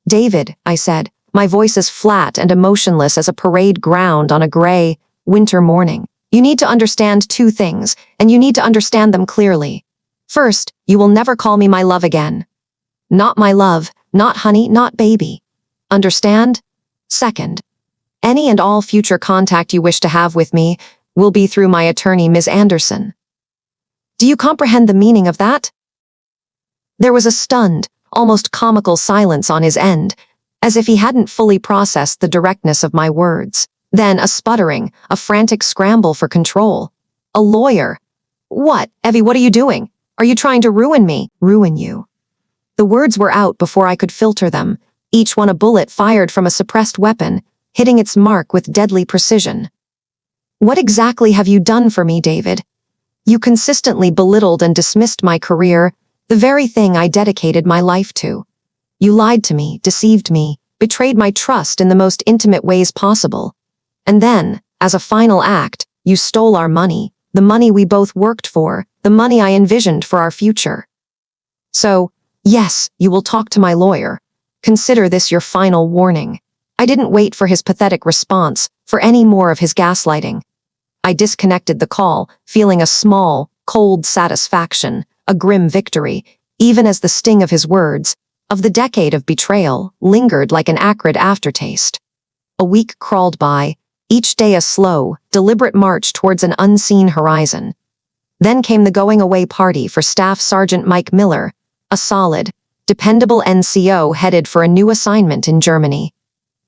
"David," I said, my voice as flat and emotionless as a parade ground on a gray, winter morning. "You need to understand 2 things, and you need to understand them clearly. First, you will never call me my love again. Not my love, not honey, not baby. Understand? Second, any and all future contact you wish to have with me will be through my attorney, Ms. Anderson. Do you comprehend the meaning of that?" There was a stunned, almost comical silence on his end, as if he hadn't fully processed the directness of my words. Then a sputtering, a frantic scramble for control. "A lawyer? What? Evie, what are you doing? Are you trying to ruin me?" "Ruin you." The words were out before I could filter them, each one a bullet fired from a suppressed weapon, hitting its mark with deadly precision. "What exactly have you done for me, David? You consistently belittled and dismissed my career, the very thing I dedicated my life to. You lied to me, deceived me, betrayed my trust in the most intimate ways possible. And then, as a final act, you stole our money, the money we both worked for, the money I envisioned for our future. So, yes, you will talk to my lawyer. Consider this your final warning. I didn't wait for his pathetic response, for any more of his gaslighting. I disconnected the call, feeling a small, cold satisfaction, a grim victory, even as the sting of his words, of the decade of betrayal, lingered like an acrid aftertaste. A week crawled by, each day a slow, deliberate march towards an unseen horizon. Then came the going-away party for Staff Sergeant Mike Miller, a solid, dependable NCO headed for a new assignment in Germany.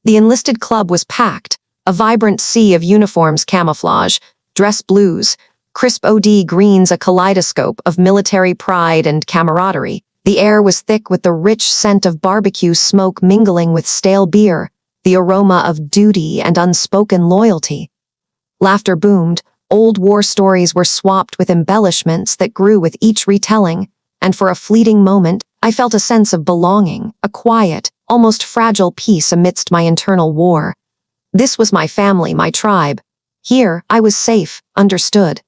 The enlisted club was packed, a vibrant sea of uniforms camouflage, dress blues, crisp OD greens, a kaleidoscope of military pride and camaraderie. The air was thick with the rich scent of barbecue smoke mingling with stale beer, the aroma of duty and unspoken loyalty. Laughter boomed, old war stories were swapped with embellishments that grew with each retelling, and for a fleeting moment, I felt a sense of belonging, a quiet, almost fragile peace amidst my internal war. This was my family, my tribe. Here, I was safe, understood.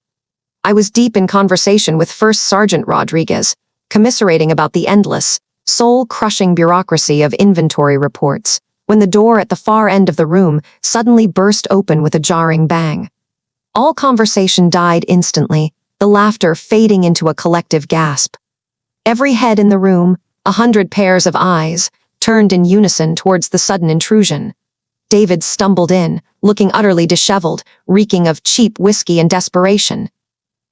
I was deep in conversation with First Sergeant Rodriguez, commiserating about the endless, soul-crushing bureaucracy of inventory reports, when the door at the far end of the room suddenly burst open with a jarring bang. All conversation died instantly, the laughter fading into a collective gasp. Every head in the room, 100 pairs of eyes, turned in unison towards the sudden intrusion. David stumbled in, looking utterly disheveled, reeking of cheap whiskey and desperation.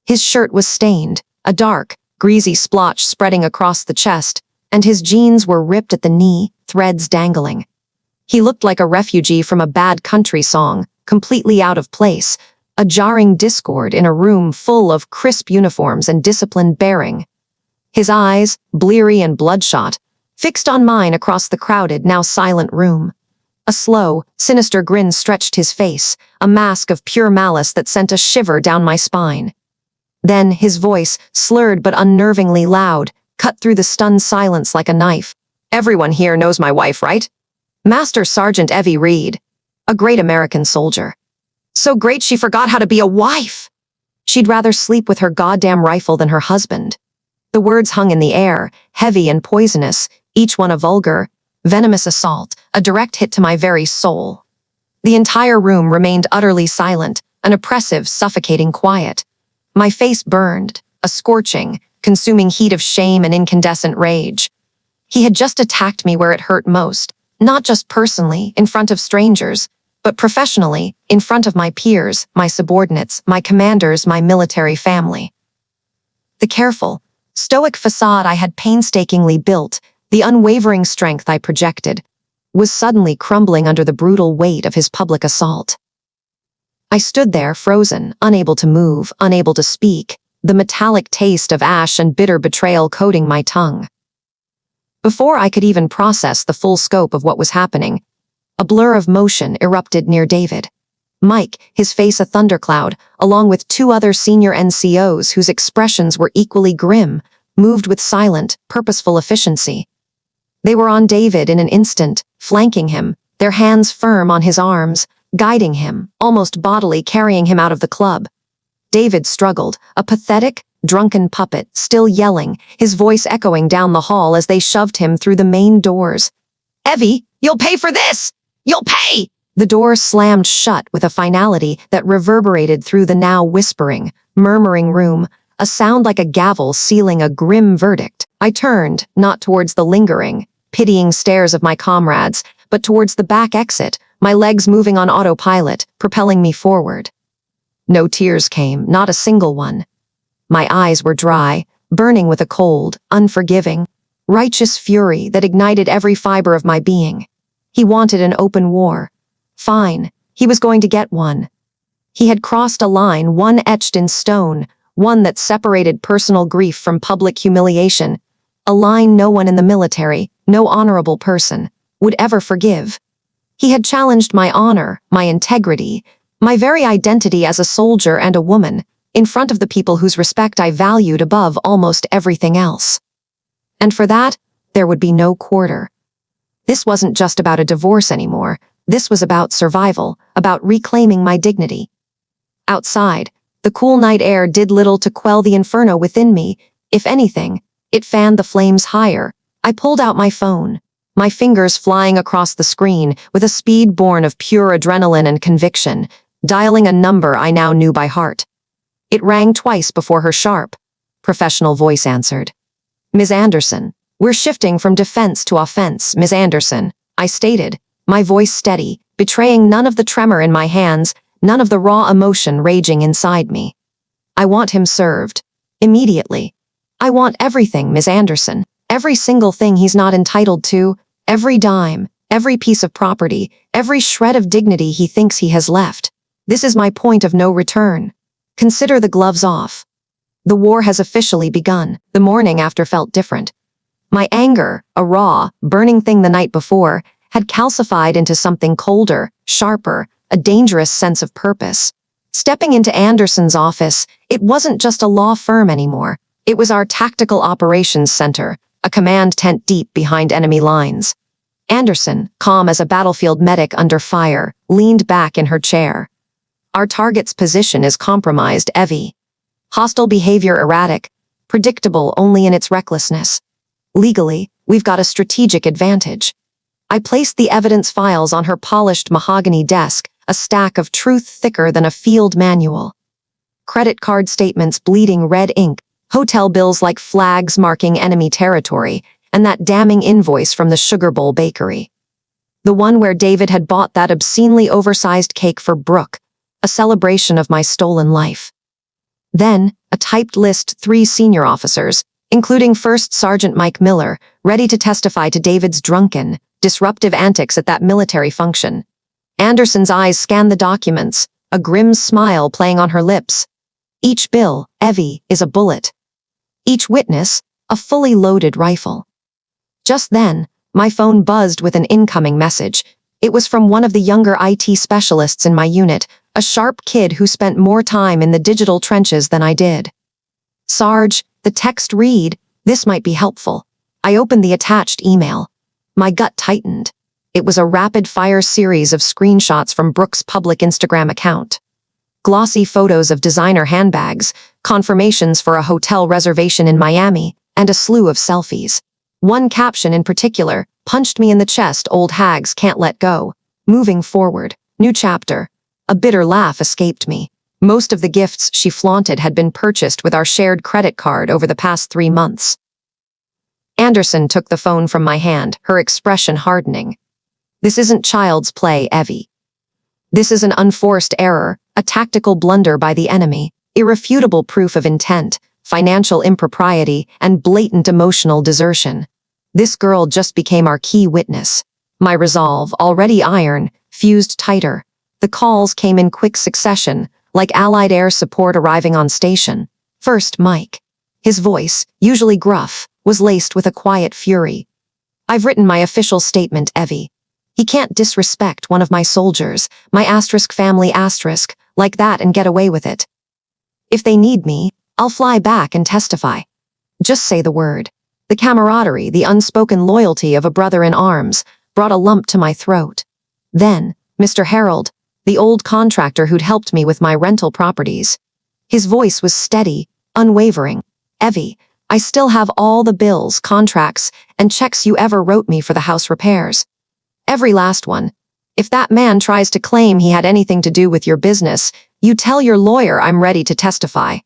His shirt was stained, a dark, greasy splotch spreading across the chest, and his jeans were ripped at the knee, threads dangling. He looked like a refugee from a bad country song, completely out of place, a jarring discord in a room full of crisp uniforms and disciplined bearing. His eyes, bleary and bloodshot, fixed on mine across the crowded, now silent room. A slow, sinister grin stretched his face, a mask of pure malice that sent a shiver down my spine. Then his voice, slurred but unnervingly loud, cut through the stunned silence like a knife. "Everyone here knows my wife, right? Master Sergeant Evelyn Reed. A great American soldier. So great she forgot how to be a wife! She'd rather sleep with her goddamn rifle than her husband." The words hung in the air, heavy and poisonous, each one a vulgar, venomous assault, a direct hit to my very soul. The entire room remained utterly silent, an oppressive, suffocating quiet. My face burned, a scorching, consuming heat of shame and incandescent rage. He had just attacked me where it hurt most, not just personally, in front of strangers, but professionally, in front of my peers, my subordinates, my commanders, my military family. The careful, stoic facade I had painstakingly built, the unwavering strength I projected, was suddenly crumbling under the brutal weight of his public assault. I stood there, frozen, unable to move, unable to speak, the metallic taste of ash and bitter betrayal coating my tongue. Before I could even process the full scope of what was happening, a blur of motion erupted near David. Mike, his face a thundercloud, along with two other senior NCOs whose expressions were equally grim, moved with silent, purposeful efficiency. They were on David in an instant, flanking him, their hands firm on his arms, guiding him, almost bodily carrying him out of the club. David struggled, a pathetic, drunken puppet, still yelling, his voice echoing down the hall as they shoved him through the main doors. "Evie, you'll pay for this! You'll pay!" The door slammed shut with a finality that reverberated through the now whispering, murmuring room, a sound like a gavel sealing a grim verdict. I turned, not towards the lingering, pitying stares of my comrades, but towards the back exit, my legs moving on autopilot, propelling me forward. No tears came, not a single one. My eyes were dry, burning with a cold, unforgiving, righteous fury that ignited every fiber of my being. He wanted an open war. Fine, he was going to get one. He had crossed a line, one etched in stone, one that separated personal grief from public humiliation, a line no one in the military, no honorable person, would ever forgive. He had challenged my honor, my integrity, my very identity as a soldier and a woman, in front of the people whose respect I valued above almost everything else. And for that, there would be no quarter. This wasn't just about a divorce anymore. This was about survival, about reclaiming my dignity. Outside, The cool night air did little to quell the inferno within me. If anything, it fanned the flames higher. I pulled out my phone, my fingers flying across the screen with a speed born of pure adrenaline and conviction, dialing a number I now knew by heart. It rang twice before her sharp, professional voice answered. "Ms. Anderson, we're shifting from defense to offense, Ms. Anderson," I stated, my voice steady, betraying none of the tremor in my hands, none of the raw emotion raging inside me. "I want him served. Immediately. I want everything, Ms. Anderson, every single thing he's not entitled to, every dime, every piece of property, every shred of dignity he thinks he has left. This is my point of no return. Consider the gloves off. The war has officially begun." The morning after felt different. My anger, a raw, burning thing the night before, had calcified into something colder, sharper, a dangerous sense of purpose. Stepping into Anderson's office, it wasn't just a law firm anymore. It was our tactical operations center, a command tent deep behind enemy lines. Anderson, calm as a battlefield medic under fire, leaned back in her chair. "Our target's position is compromised, Evie. Hostile behavior erratic, predictable only in its recklessness. Legally, we've got a strategic advantage." I placed the evidence files on her polished mahogany desk, a stack of truth thicker than a field manual. Credit card statements bleeding red ink, hotel bills like flags marking enemy territory, and that damning invoice from the Sugar Bowl bakery. The one where David had bought that obscenely oversized cake for Brooke, a celebration of my stolen life. Then, a typed list 3 senior officers, including First Sergeant Mike Miller, ready to testify to David's drunken, disruptive antics at that military function. Anderson's eyes scanned the documents, a grim smile playing on her lips. Each bill, Evie, is a bullet. Each witness, a fully loaded rifle. Just then, my phone buzzed with an incoming message. It was from one of the younger IT specialists in my unit, a sharp kid who spent more time in the digital trenches than I did. "Sarge, the text read, this might be helpful." I opened the attached email. My gut tightened. It was a rapid-fire series of screenshots from Brooke's public Instagram account. Glossy photos of designer handbags, confirmations for a hotel reservation in Miami, and a slew of selfies. One caption in particular punched me in the chest. "Old hags can't let go. Moving forward. New chapter." A bitter laugh escaped me. Most of the gifts she flaunted had been purchased with our shared credit card over the past 3 months. Anderson took the phone from my hand, her expression hardening. "This isn't child's play, Evie. This is an unforced error, a tactical blunder by the enemy, irrefutable proof of intent, financial impropriety, and blatant emotional desertion. This girl just became our key witness." My resolve, already iron, fused tighter. The calls came in quick succession, like Allied air support arriving on station. First, Mike. His voice, usually gruff, was laced with a quiet fury. "I've written my official statement, Evie. He can't disrespect one of my soldiers, my family like that and get away with it. If they need me, I'll fly back and testify. Just say the word." The camaraderie, the unspoken loyalty of a brother in arms, brought a lump to my throat. Then, Mr. Harold, the old contractor who'd helped me with my rental properties. His voice was steady, unwavering. "Evie, I still have all the bills, contracts, and checks you ever wrote me for the house repairs. Every last one. If that man tries to claim he had anything to do with your business, you tell your lawyer I'm ready to testify.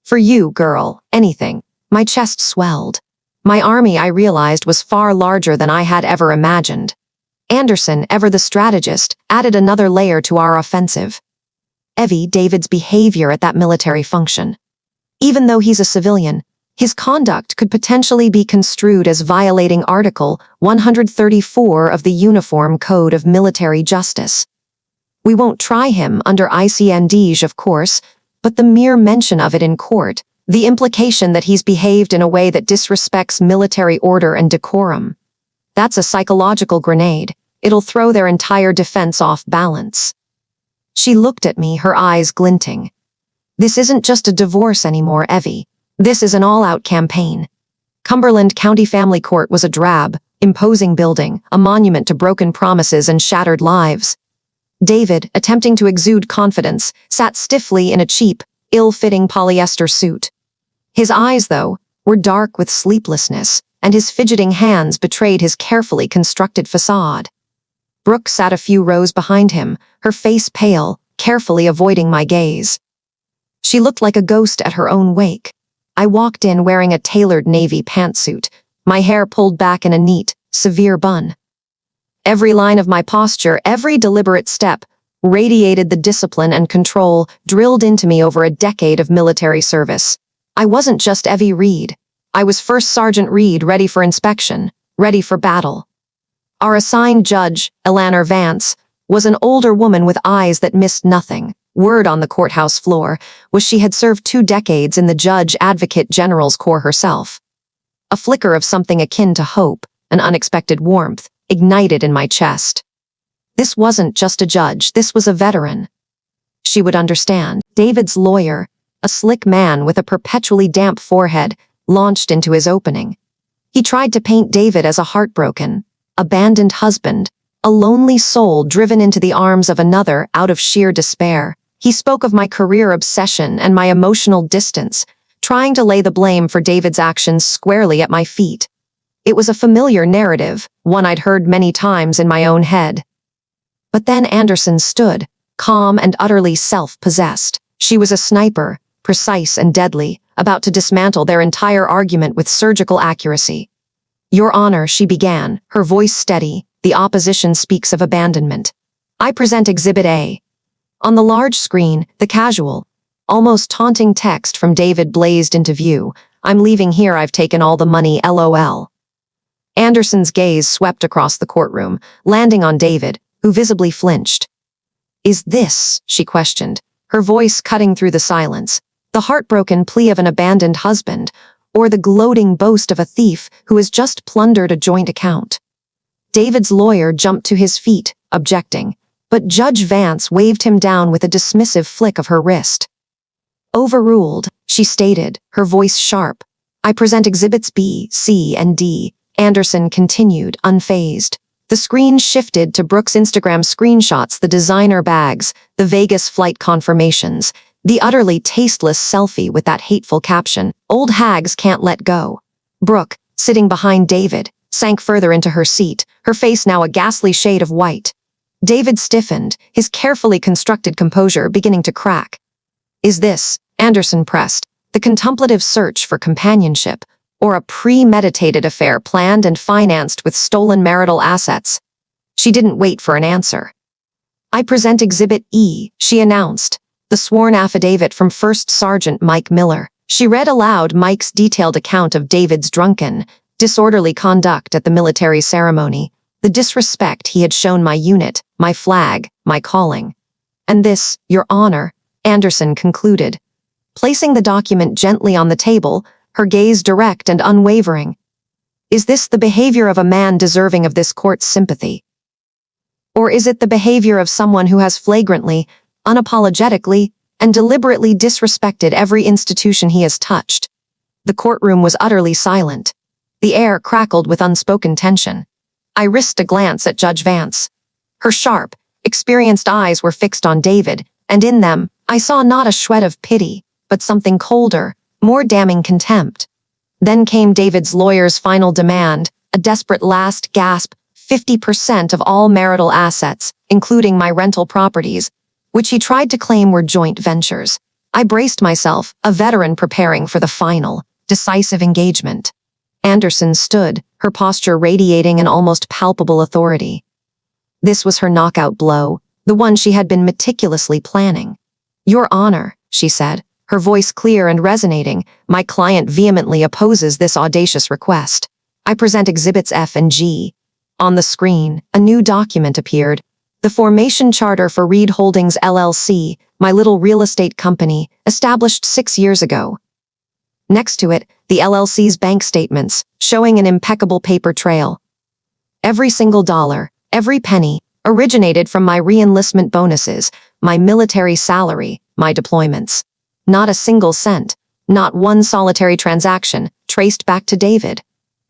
For you, girl, anything." My chest swelled. My army, I realized, was far larger than I had ever imagined. Anderson, ever the strategist, added another layer to our offensive. Evie, David's behavior at that military function. Even though he's a civilian, his conduct could potentially be construed as violating Article 134 of the Uniform Code of Military Justice. We won't try him under ICNDJ, of course, but the mere mention of it in court, the implication that he's behaved in a way that disrespects military order and decorum. That's a psychological grenade. It'll throw their entire defense off balance. She looked at me, her eyes glinting. "This isn't just a divorce anymore, Evie. This is an all-out campaign." Cumberland County Family Court was a drab, imposing building, a monument to broken promises and shattered lives. David, attempting to exude confidence, sat stiffly in a cheap, ill-fitting polyester suit. His eyes, though, were dark with sleeplessness, and his fidgeting hands betrayed his carefully constructed facade. Brooke sat a few rows behind him, her face pale, carefully avoiding my gaze. She looked like a ghost at her own wake. I walked in wearing a tailored navy pantsuit, my hair pulled back in a neat, severe bun. Every line of my posture, every deliberate step, radiated the discipline and control drilled into me over a decade of military service. I wasn't just Evie Reed. I was First Sergeant Reed, ready for inspection, ready for battle. Our assigned judge, Eleanor Vance, was an older woman with eyes that missed nothing. Word on the courthouse floor was she had served 2 decades in the Judge Advocate General's Corps herself. A flicker of something akin to hope, an unexpected warmth, ignited in my chest. This wasn't just a judge, this was a veteran. She would understand. David's lawyer, a slick man with a perpetually damp forehead, launched into his opening. He tried to paint David as a heartbroken, abandoned husband, a lonely soul driven into the arms of another out of sheer despair. He spoke of my career obsession and my emotional distance, trying to lay the blame for David's actions squarely at my feet. It was a familiar narrative, one I'd heard many times in my own head. But then Anderson stood, calm and utterly self-possessed. She was a sniper, precise and deadly, about to dismantle their entire argument with surgical accuracy. "Your Honor," she began, her voice steady, "the opposition speaks of abandonment. I present Exhibit A." On the large screen, the casual, almost taunting text from David blazed into view. "I'm leaving here, I've taken all the money, LOL." Anderson's gaze swept across the courtroom, landing on David, who visibly flinched. "Is this," she questioned, her voice cutting through the silence, "the heartbroken plea of an abandoned husband, or the gloating boast of a thief who has just plundered a joint account?" David's lawyer jumped to his feet, objecting, but Judge Vance waved him down with a dismissive flick of her wrist. "Overruled," she stated, her voice sharp. "I present Exhibits B, C, and D." Anderson continued, unfazed. The screen shifted to Brooke's Instagram screenshots, the designer bags, the Vegas flight confirmations, the utterly tasteless selfie with that hateful caption, "Old hags can't let go." Brooke, sitting behind David, sank further into her seat, her face now a ghastly shade of white. David stiffened, his carefully constructed composure beginning to crack. "Is this," Anderson pressed, "the contemplative search for companionship, or a premeditated affair planned and financed with stolen marital assets?" She didn't wait for an answer. "I present Exhibit E," she announced, the sworn affidavit from First Sergeant Mike Miller. She read aloud Mike's detailed account of David's drunken, disorderly conduct at the military ceremony, the disrespect he had shown my unit, my flag, my calling. "And this, Your Honor," Anderson concluded, placing the document gently on the table, her gaze direct and unwavering. "Is this the behavior of a man deserving of this court's sympathy? Or is it the behavior of someone who has flagrantly, unapologetically, and deliberately disrespected every institution he has touched?" The courtroom was utterly silent. The air crackled with unspoken tension. I risked a glance at Judge Vance. Her sharp, experienced eyes were fixed on David, and in them, I saw not a shred of pity, but something colder, more damning contempt. Then came David's lawyer's final demand, a desperate last gasp, 50% of all marital assets, including my rental properties, which he tried to claim were joint ventures. I braced myself, a veteran preparing for the final, decisive engagement. Anderson stood, her posture radiating an almost palpable authority. This was her knockout blow, the one she had been meticulously planning. "Your Honor," she said, her voice clear and resonating, "my client vehemently opposes this audacious request. I present Exhibits F and G." On the screen, a new document appeared, the Formation Charter for Reed Holdings LLC, my little real estate company, established 6 years ago. Next to it, the LLC's bank statements, showing an impeccable paper trail. Every single dollar, every penny, originated from my re-enlistment bonuses, my military salary, my deployments. Not a single cent, not one solitary transaction, traced back to David.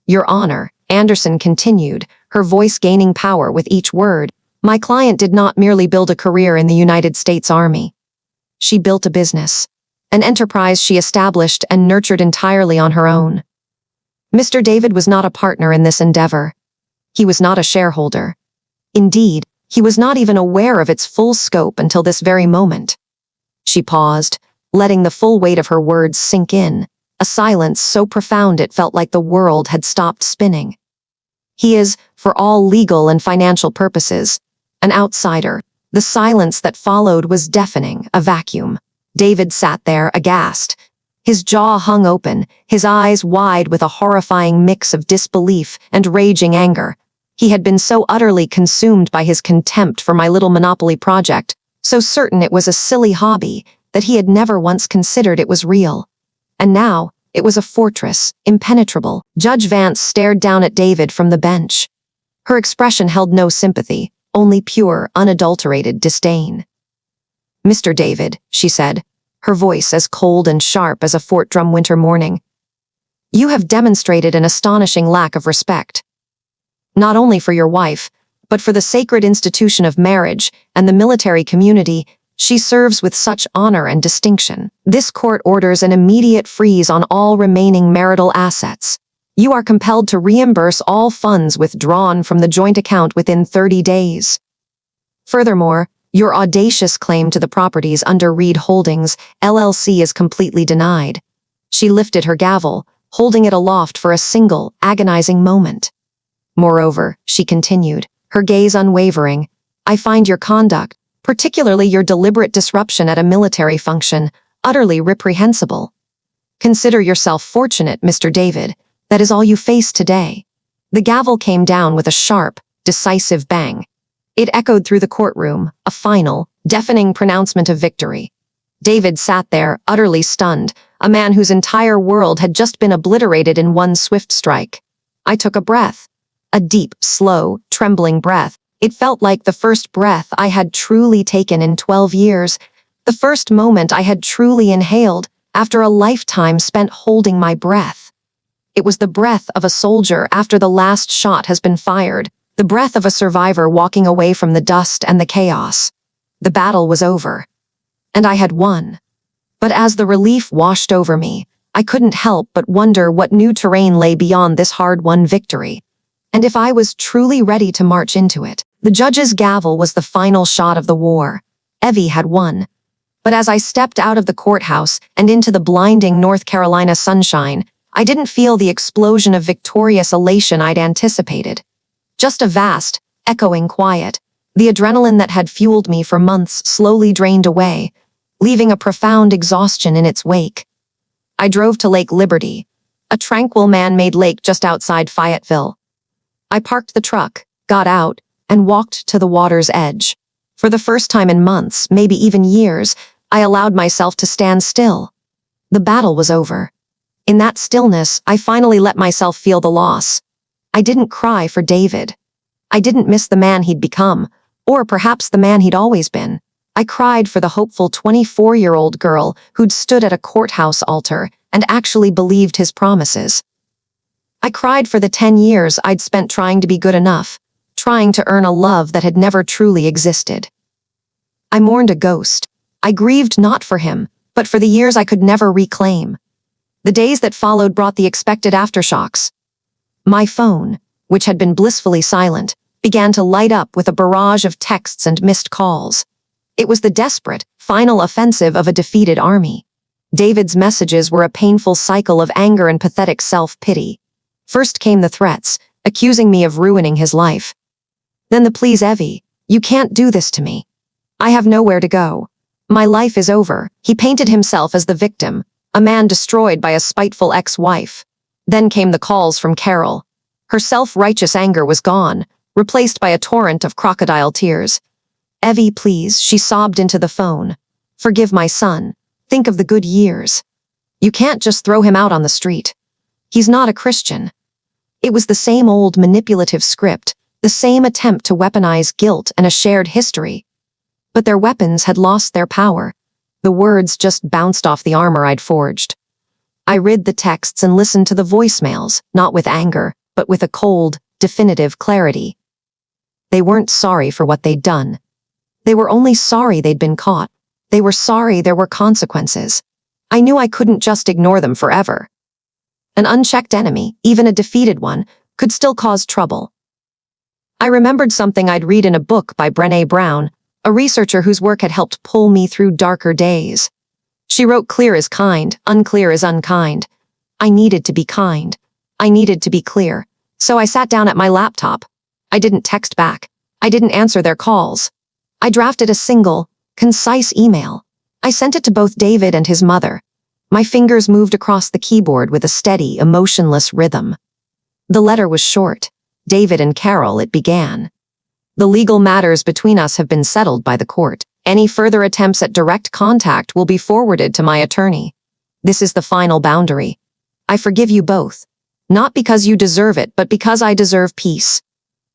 "Your Honor," Anderson continued, her voice gaining power with each word, "my client did not merely build a career in the United States Army. She built a business. an enterprise she established and nurtured entirely on her own. Mr. David was not a partner in this endeavor. He was not a shareholder. Indeed, he was not even aware of its full scope until this very moment. She paused, letting the full weight of her words sink in, a silence so profound it felt like the world had stopped spinning. He is, for all legal and financial purposes, an outsider. The silence that followed was deafening, a vacuum. David sat there, aghast. His jaw hung open, his eyes wide with a horrifying mix of disbelief and raging anger. He had been so utterly consumed by his contempt for my little monopoly project, so certain it was a silly hobby, that he had never once considered it was real. And now, it was a fortress, impenetrable. Judge Vance stared down at David from the bench. Her expression held no sympathy, only pure, unadulterated disdain. "Mr. David," she said, her voice as cold and sharp as a Fort Drum winter morning, "you have demonstrated an astonishing lack of respect. Not only for your wife, but for the sacred institution of marriage and the military community she serves with such honor and distinction. This court orders an immediate freeze on all remaining marital assets. You are compelled to reimburse all funds withdrawn from the joint account within 30 days. Furthermore, your audacious claim to the properties under Reed Holdings, LLC is completely denied." She lifted her gavel, holding it aloft for a single, agonizing moment. "Moreover," she continued, her gaze unwavering, "I find your conduct, particularly your deliberate disruption at a military function, utterly reprehensible. Consider yourself fortunate, Mr. David, that is all you face today." The gavel came down with a sharp, decisive bang. It echoed through the courtroom, a final, deafening pronouncement of victory. David sat there, utterly stunned, a man whose entire world had just been obliterated in one swift strike. I took a breath. A deep, slow, trembling breath. It felt like the first breath I had truly taken in 12 years, the first moment I had truly inhaled after a lifetime spent holding my breath. It was the breath of a soldier after the last shot has been fired, the breath of a survivor walking away from the dust and the chaos. The battle was over, and I had won. But as the relief washed over me, I couldn't help but wonder what new terrain lay beyond this hard-won victory, and if I was truly ready to march into it. The judge's gavel was the final shot of the war. Evie had won. But as I stepped out of the courthouse and into the blinding North Carolina sunshine, I didn't feel the explosion of victorious elation I'd anticipated. Just a vast, echoing quiet. The adrenaline that had fueled me for months slowly drained away, leaving a profound exhaustion in its wake. I drove to Lake Liberty, a tranquil man-made lake just outside Fayetteville. I parked the truck, got out, and walked to the water's edge. For the first time in months, maybe even years, I allowed myself to stand still. The battle was over. In that stillness, I finally let myself feel the loss. I didn't cry for David. I didn't miss the man he'd become, or perhaps the man he'd always been. I cried for the hopeful 24-year-old girl who'd stood at a courthouse altar and actually believed his promises. I cried for the 10 years I'd spent trying to be good enough, trying to earn a love that had never truly existed. I mourned a ghost. I grieved not for him, but for the years I could never reclaim. The days that followed brought the expected aftershocks. My phone, which had been blissfully silent, began to light up with a barrage of texts and missed calls. It was the desperate, final offensive of a defeated army. David's messages were a painful cycle of anger and pathetic self-pity. First came the threats, accusing me of ruining his life. Then the pleas, "Evie, you can't do this to me. I have nowhere to go. My life is over." He painted himself as the victim, a man destroyed by a spiteful ex-wife. Then came the calls from Carol. Her self-righteous anger was gone, replaced by a torrent of crocodile tears. "Evie, please," she sobbed into the phone. "Forgive my son. Think of the good years. You can't just throw him out on the street. He's not a Christian." It was the same old manipulative script, the same attempt to weaponize guilt and a shared history. But their weapons had lost their power. The words just bounced off the armor I'd forged. I read the texts and listened to the voicemails, not with anger, but with a cold, definitive clarity. They weren't sorry for what they'd done. They were only sorry they'd been caught. They were sorry there were consequences. I knew I couldn't just ignore them forever. An unchecked enemy, even a defeated one, could still cause trouble. I remembered something I'd read in a book by Brené Brown, a researcher whose work had helped pull me through darker days. She wrote, "Clear is kind, unclear is unkind." I needed to be kind. I needed to be clear. So I sat down at my laptop. I didn't text back. I didn't answer their calls. I drafted a single, concise email. I sent it to both David and his mother. My fingers moved across the keyboard with a steady, emotionless rhythm. The letter was short. "David and Carol," it began. "The legal matters between us have been settled by the court. Any further attempts at direct contact will be forwarded to my attorney. This is the final boundary. I forgive you both. Not because you deserve it, but because I deserve peace.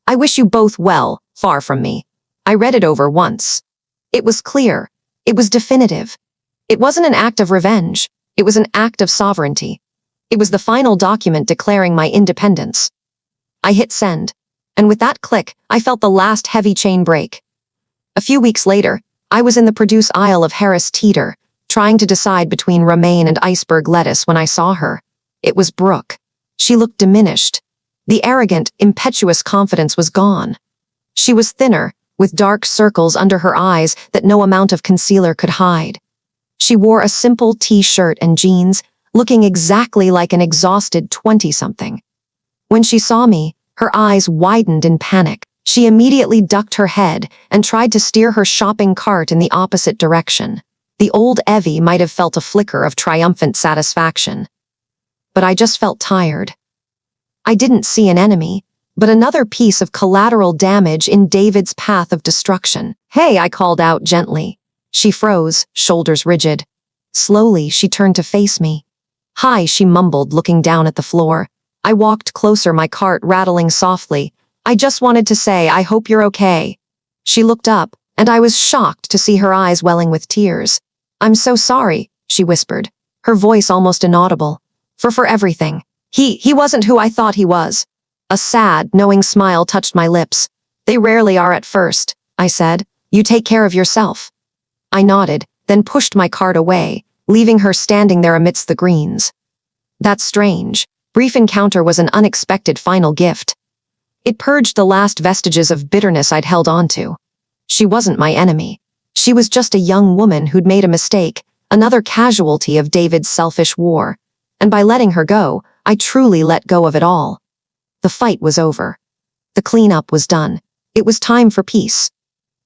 I wish you both well, far from me." I read it over once. It was clear. It was definitive. It wasn't an act of revenge. It was an act of sovereignty. It was the final document declaring my independence. I hit send, and with that click, I felt the last heavy chain break. A few weeks later, I was in the produce aisle of Harris Teeter, trying to decide between romaine and iceberg lettuce when I saw her. It was Brooke. She looked diminished. The arrogant, impetuous confidence was gone. She was thinner, with dark circles under her eyes that no amount of concealer could hide. She wore a simple t-shirt and jeans, looking exactly like an exhausted 20-something. When she saw me, her eyes widened in panic. She immediately ducked her head and tried to steer her shopping cart in the opposite direction. The old Evie might have felt a flicker of triumphant satisfaction. But I just felt tired. I didn't see an enemy, but another piece of collateral damage in David's path of destruction. "Hey," I called out gently. She froze, shoulders rigid. Slowly, she turned to face me. "Hi," she mumbled, looking down at the floor. I walked closer, my cart rattling softly. "I just wanted to say, I hope you're okay." She looked up, and I was shocked to see her eyes welling with tears. "I'm so sorry," she whispered, her voice almost inaudible. For everything. He wasn't who I thought he was." A sad, knowing smile touched my lips. "They rarely are at first," I said. "You take care of yourself." I nodded, then pushed my cart away, leaving her standing there amidst the greens. That strange, brief encounter was an unexpected final gift. It purged the last vestiges of bitterness I'd held onto. She wasn't my enemy. She was just a young woman who'd made a mistake, another casualty of David's selfish war. And by letting her go, I truly let go of it all. The fight was over. The cleanup was done. It was time for peace.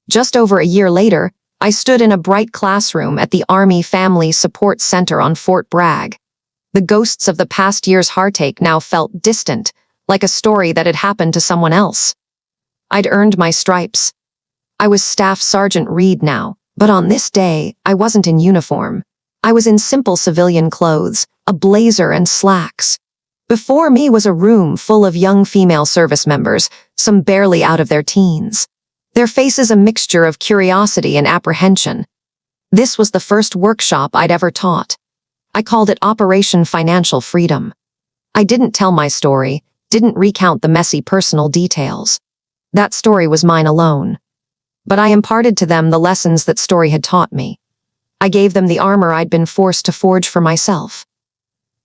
Just over a year later, I stood in a bright classroom at the Army Family Support Center on Fort Bragg. The ghosts of the past year's heartache now felt distant, like a story that had happened to someone else. I'd earned my stripes. I was Staff Sergeant Reed now, but on this day, I wasn't in uniform. I was in simple civilian clothes, a blazer and slacks. Before me was a room full of young female service members, some barely out of their teens. Their faces a mixture of curiosity and apprehension. This was the first workshop I'd ever taught. I called it Operation Financial Freedom. I didn't tell my story, didn't recount the messy personal details. That story was mine alone. But I imparted to them the lessons that story had taught me. I gave them the armor I'd been forced to forge for myself.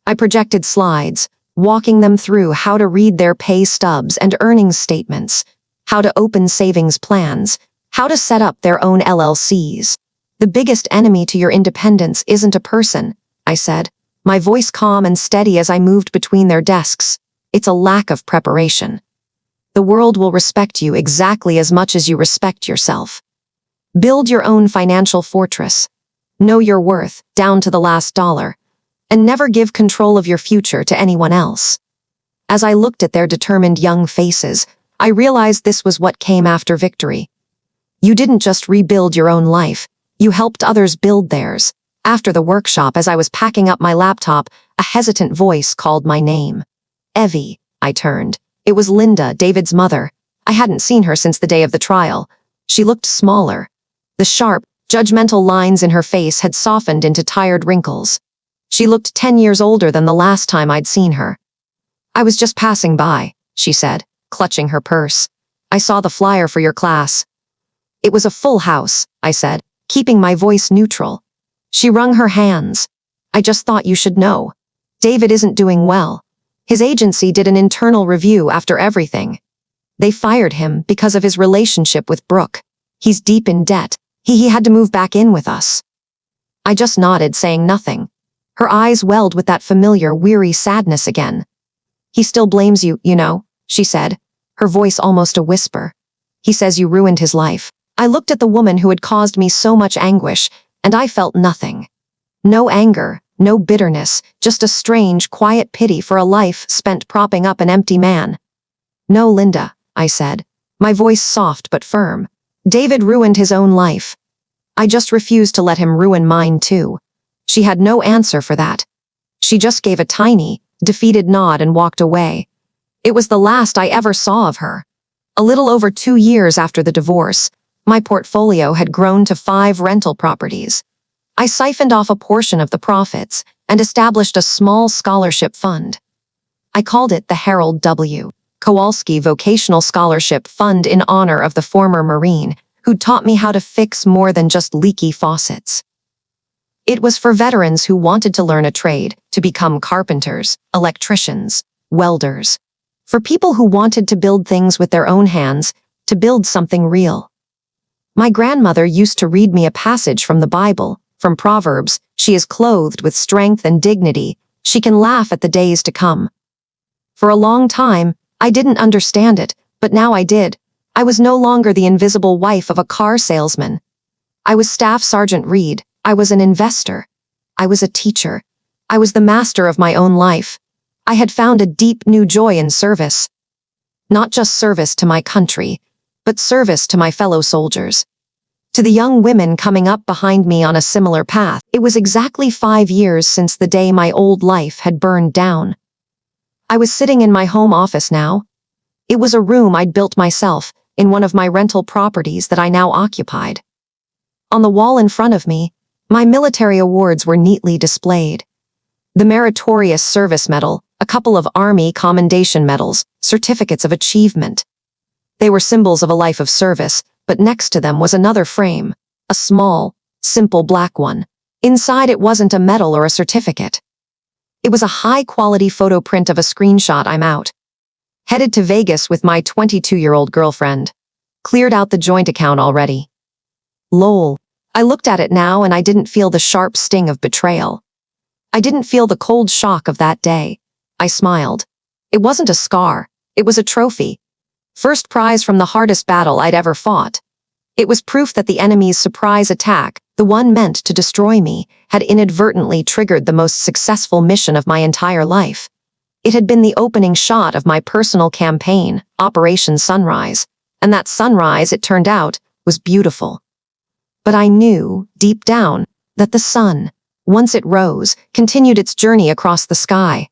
I projected slides, walking them through how to read their pay stubs and earnings statements, how to open savings plans, how to set up their own LLCs. "The biggest enemy to your independence isn't a person," I said, my voice calm and steady as I moved between their desks. "It's a lack of preparation. The world will respect you exactly as much as you respect yourself. Build your own financial fortress. Know your worth, down to the last dollar. And never give control of your future to anyone else." As I looked at their determined young faces, I realized this was what came after victory. You didn't just rebuild your own life, you helped others build theirs. After the workshop, as I was packing up my laptop, a hesitant voice called my name. "Evie," I turned. It was Linda, David's mother. I hadn't seen her since the day of the trial. She looked smaller. The sharp, judgmental lines in her face had softened into tired wrinkles. She looked 10 years older than the last time I'd seen her. "I was just passing by," she said, clutching her purse. "I saw the flyer for your class." "It was a full house," I said, keeping my voice neutral. She wrung her hands. I just thought you should know. David isn't doing well. His agency did an internal review after everything. They fired him because of his relationship with Brooke. He's deep in debt. He had to move back in with us. I just nodded, saying nothing. Her eyes welled with that familiar, weary sadness again. He still blames you, you know, she said, her voice almost a whisper. He says you ruined his life. I looked at the woman who had caused me so much anguish, and I felt nothing. No anger, no bitterness, just a strange, quiet pity for a life spent propping up an empty man. No, Linda, I said, my voice soft but firm. David ruined his own life. I just refused to let him ruin mine too. She had no answer for that. She just gave a tiny, defeated nod and walked away. It was the last I ever saw of her. A little over 2 years after the divorce, my portfolio had grown to 5 rental properties. I siphoned off a portion of the profits and established a small scholarship fund. I called it the Harold W. Kowalski Vocational Scholarship Fund in honor of the former Marine who taught me how to fix more than just leaky faucets. It was for veterans who wanted to learn a trade, to become carpenters, electricians, welders. For people who wanted to build things with their own hands, to build something real. My grandmother used to read me a passage from the Bible, from Proverbs. She is clothed with strength and dignity. She can laugh at the days to come. For a long time, I didn't understand it, but now I did. I was no longer the invisible wife of a car salesman. I was Staff Sergeant Reed. I was an investor. I was a teacher. I was the master of my own life. I had found a deep new joy in service. Not just service to my country, but service to my fellow soldiers. To the young women coming up behind me on a similar path. It was exactly 5 years since the day my old life had burned down. I was sitting in my home office now. It was a room I'd built myself in one of my rental properties that I now occupied. On the wall in front of me, my military awards were neatly displayed. The Meritorious Service Medal, a couple of Army Commendation Medals, certificates of achievement. They were symbols of a life of service, but next to them was another frame, a small, simple black one. Inside it wasn't a medal or a certificate. It was a high-quality photo print of a screenshot. I'm out. Headed to Vegas with my 22-year-old girlfriend. Cleared out the joint account already. Lol. I looked at it now and I didn't feel the sharp sting of betrayal. I didn't feel the cold shock of that day. I smiled. It wasn't a scar. It was a trophy. First prize from the hardest battle I'd ever fought. It was proof that the enemy's surprise attack, the one meant to destroy me, had inadvertently triggered the most successful mission of my entire life. It had been the opening shot of my personal campaign, Operation Sunrise, and that sunrise, it turned out, was beautiful. But I knew, deep down, that the sun, once it rose, continued its journey across the sky.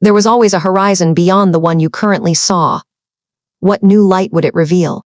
There was always a horizon beyond the one you currently saw. What new light would it reveal?